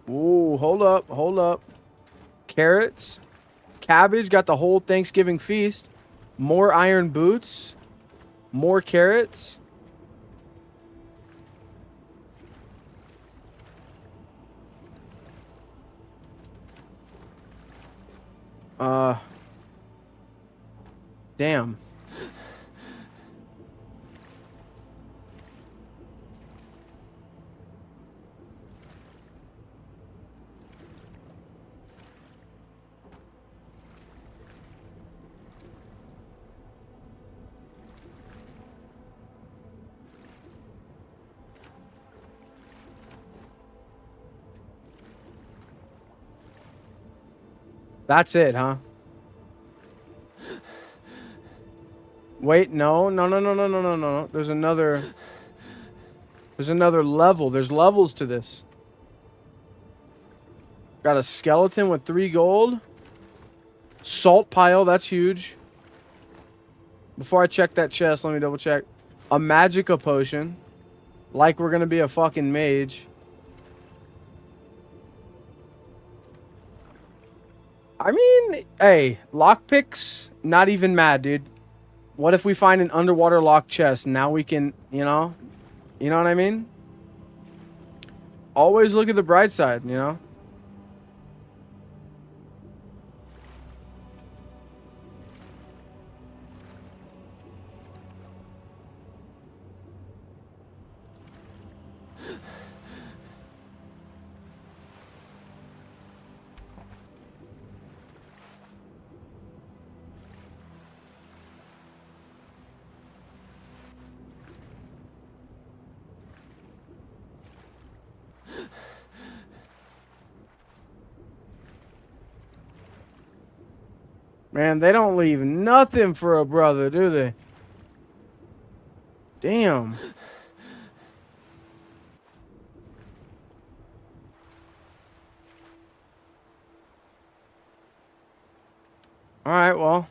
Ooh, hold up, hold up. Carrots, cabbage, got the whole Thanksgiving feast. More iron boots, more carrots. Damn. That's it, huh? Wait, no. There's another level. There's levels to this. Got a skeleton with 3 gold. Salt pile, that's huge. Before I check that chest, let me double check. A magica potion. Like we're gonna be a fucking mage. I mean, hey, lockpicks, not even mad, dude. What if we find an underwater lock chest? Now we can, you know what I mean? Always look at the bright side, you know? Man, they don't leave nothing for a brother, do they? Damn. Alright, well.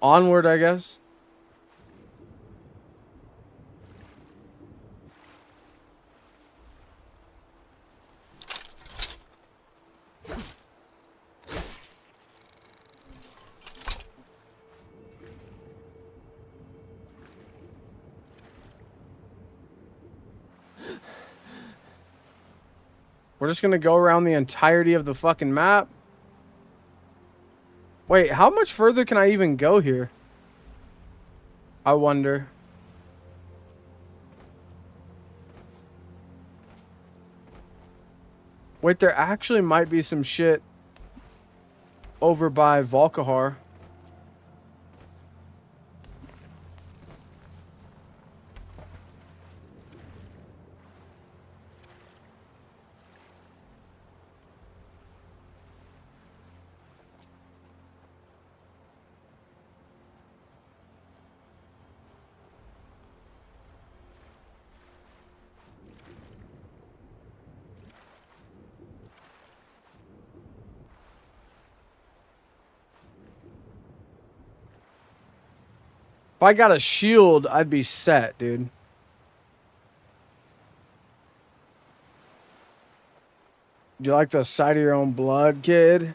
Onward, I guess. We're just gonna go around the entirety of the fucking map. Wait, how much further can I even go here? I wonder. Wait, there actually might be some shit over by Volkahar. If I got a shield, I'd be set, dude. Do you like the sight of your own blood, kid?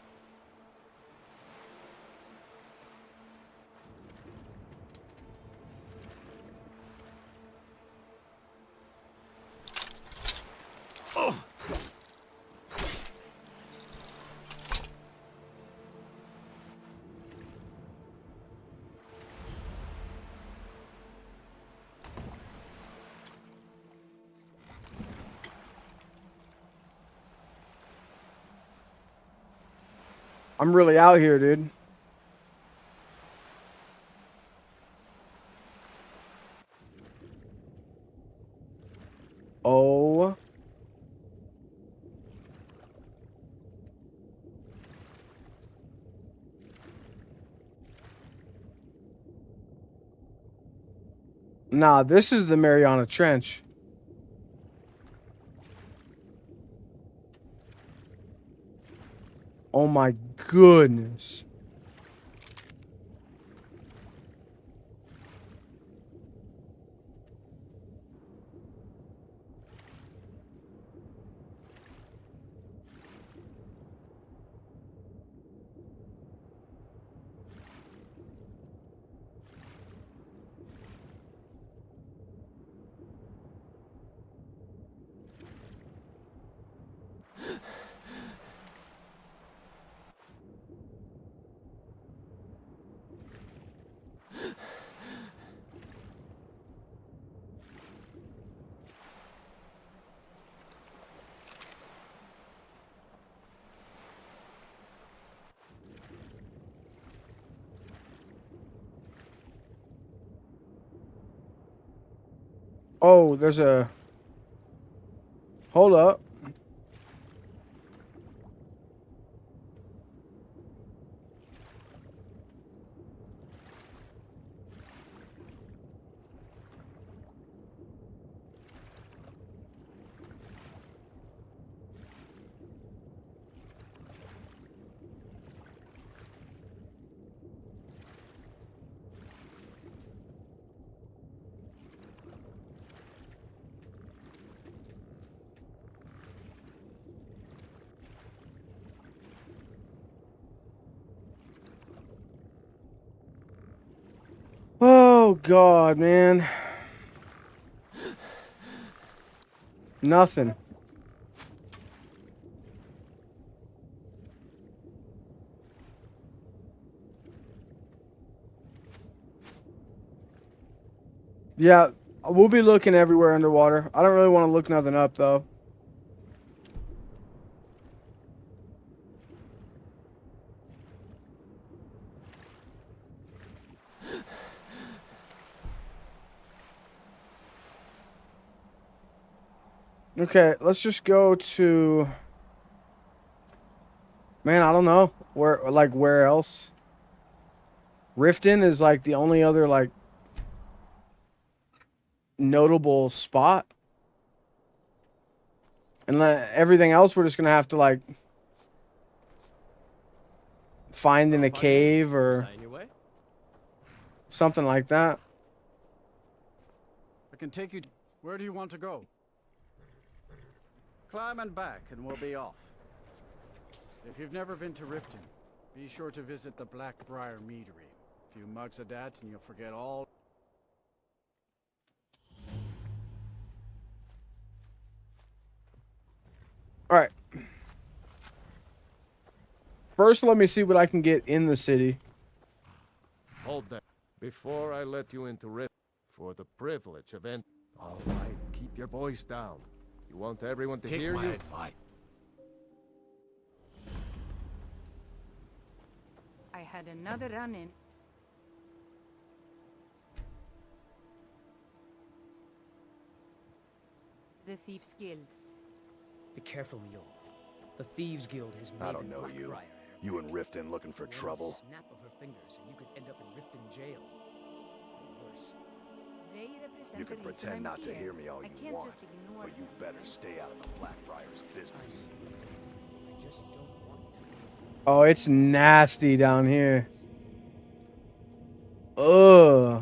I'm really out here, dude. Oh. Nah, this is the Mariana Trench. Oh my goodness. Oh, there's a... Hold up. Oh, God, man. Nothing. Yeah, we'll be looking everywhere underwater. I don't really want to look nothing up, though. Okay, let's just go to... Man, I don't know where else. Riften is like the only other like notable spot, and everything else we're just gonna have to like find in a cave or Sign your way. something like that. I can take you. Where do you want to go? Climb and back, and we'll be off. If you've never been to Riften, be sure to visit the Blackbriar Meadery. A few mugs of that, and you'll forget all. All right. First, let me see what I can get in the city. Hold that. Before I let you into Rift, for the privilege of ent. All right, keep your voice down. You want everyone to hear you? Advice. I had another run-in. The Thieves Guild. Be careful, Mule. The Thieves Guild has made I don't know you. You in Riften looking for trouble? Snap of her fingers, and you could end up in Riften jail. Or worse. They represent You the can reason pretend I'm not to here. hear me all I you can't want, just ignore but you better stay out of the Blackbriar's business. I just don't want you to. Oh, it's nasty down here. Ugh.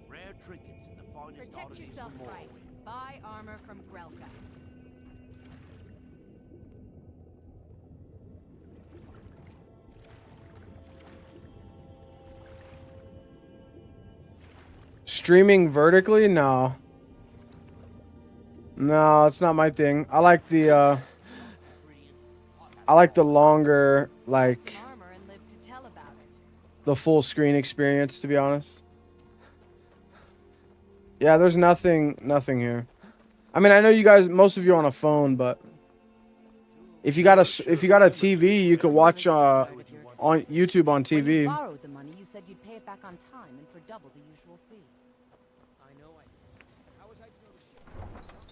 Rare trinkets and the finest Protect oddities yourself from right. Morrowind. Buy armor from Grelka. Streaming vertically? No. No, it's not my thing. I like the longer, like, Some armor and live to tell about it. the full screen experience, to be honest. Yeah, there's nothing here. I mean, I know you guys, most of you are on a phone, but if you got a TV, you could watch on YouTube on When you TV. borrowed the money, you said you'd pay it back on time and for double the usual fee. I know How was I to know the ship?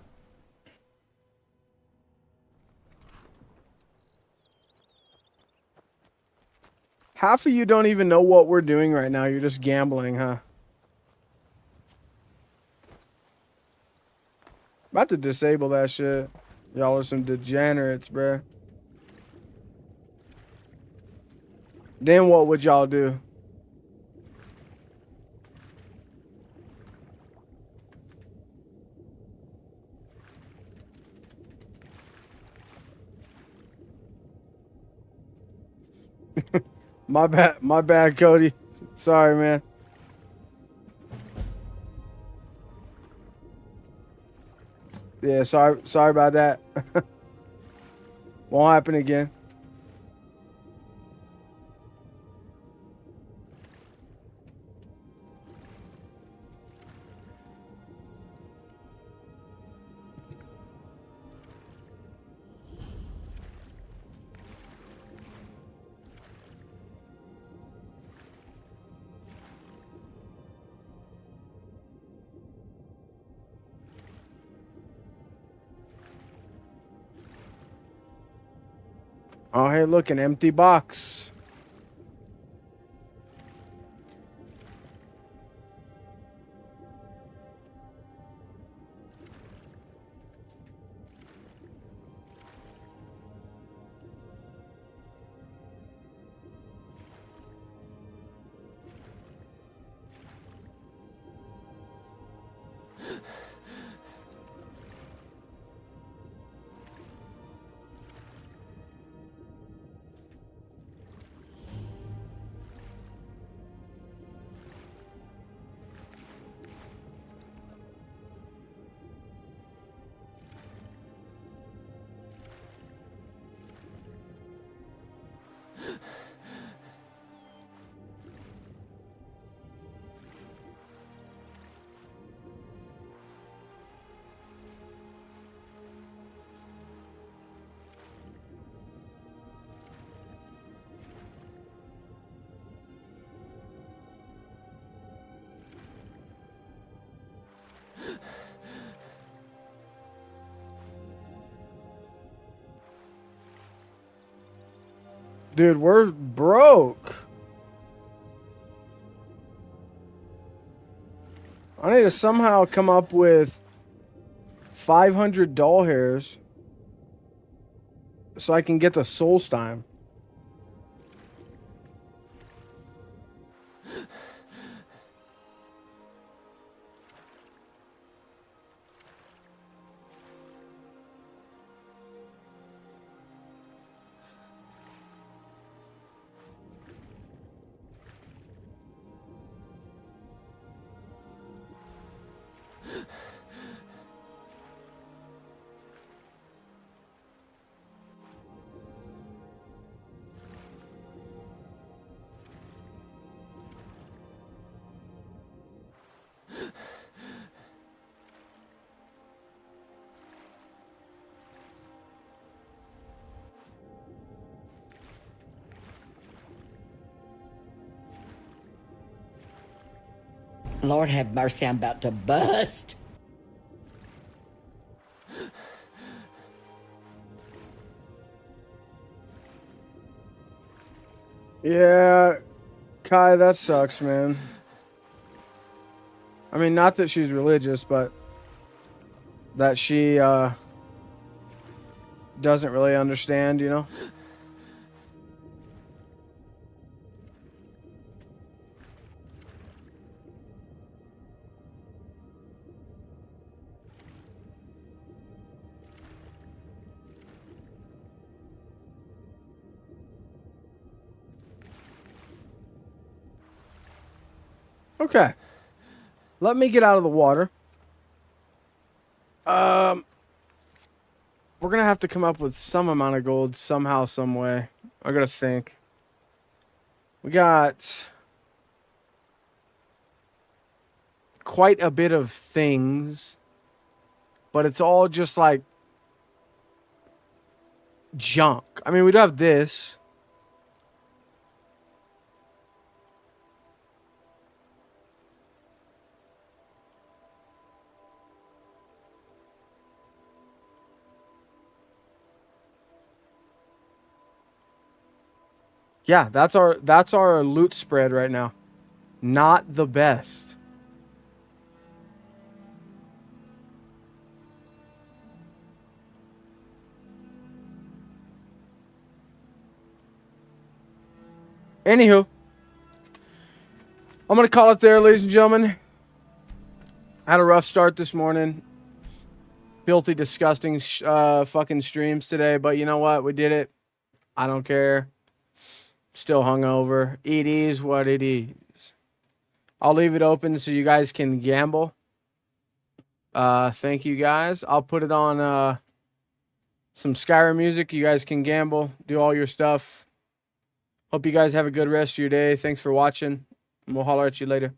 Half of you don't even know what we're doing right now. You're just gambling, huh? About to disable that shit. Y'all are some degenerates, bruh. Then what would y'all do? My bad, Cody. Sorry, man. Yeah, sorry about that. Won't happen again. Oh, hey, look, an empty box. Dude, we're broke. I need to somehow come up with 500 doll hairs so I can get to Solstein. Lord have mercy, I'm about to bust. Yeah, Kai, that sucks, man. I mean, not that she's religious, but that she doesn't really understand, you know? Okay. Let me get out of the water. We're gonna have to come up with some amount of gold somehow, some way. I gotta think. We got quite a bit of things, but it's all just like junk. I mean, we'd have this. Yeah, that's our loot spread right now. Not the best. Anywho, I'm gonna call it there, ladies and gentlemen. I had a rough start this morning. Filthy, disgusting fucking streams today, but you know what? We did it. I don't care. Still hungover. It is what it is. I'll leave it open so you guys can gamble. Thank you guys. I'll put it on some Skyrim music. You guys can gamble, do all your stuff. Hope you guys have a good rest of your day. Thanks for watching, and we'll holler at you later.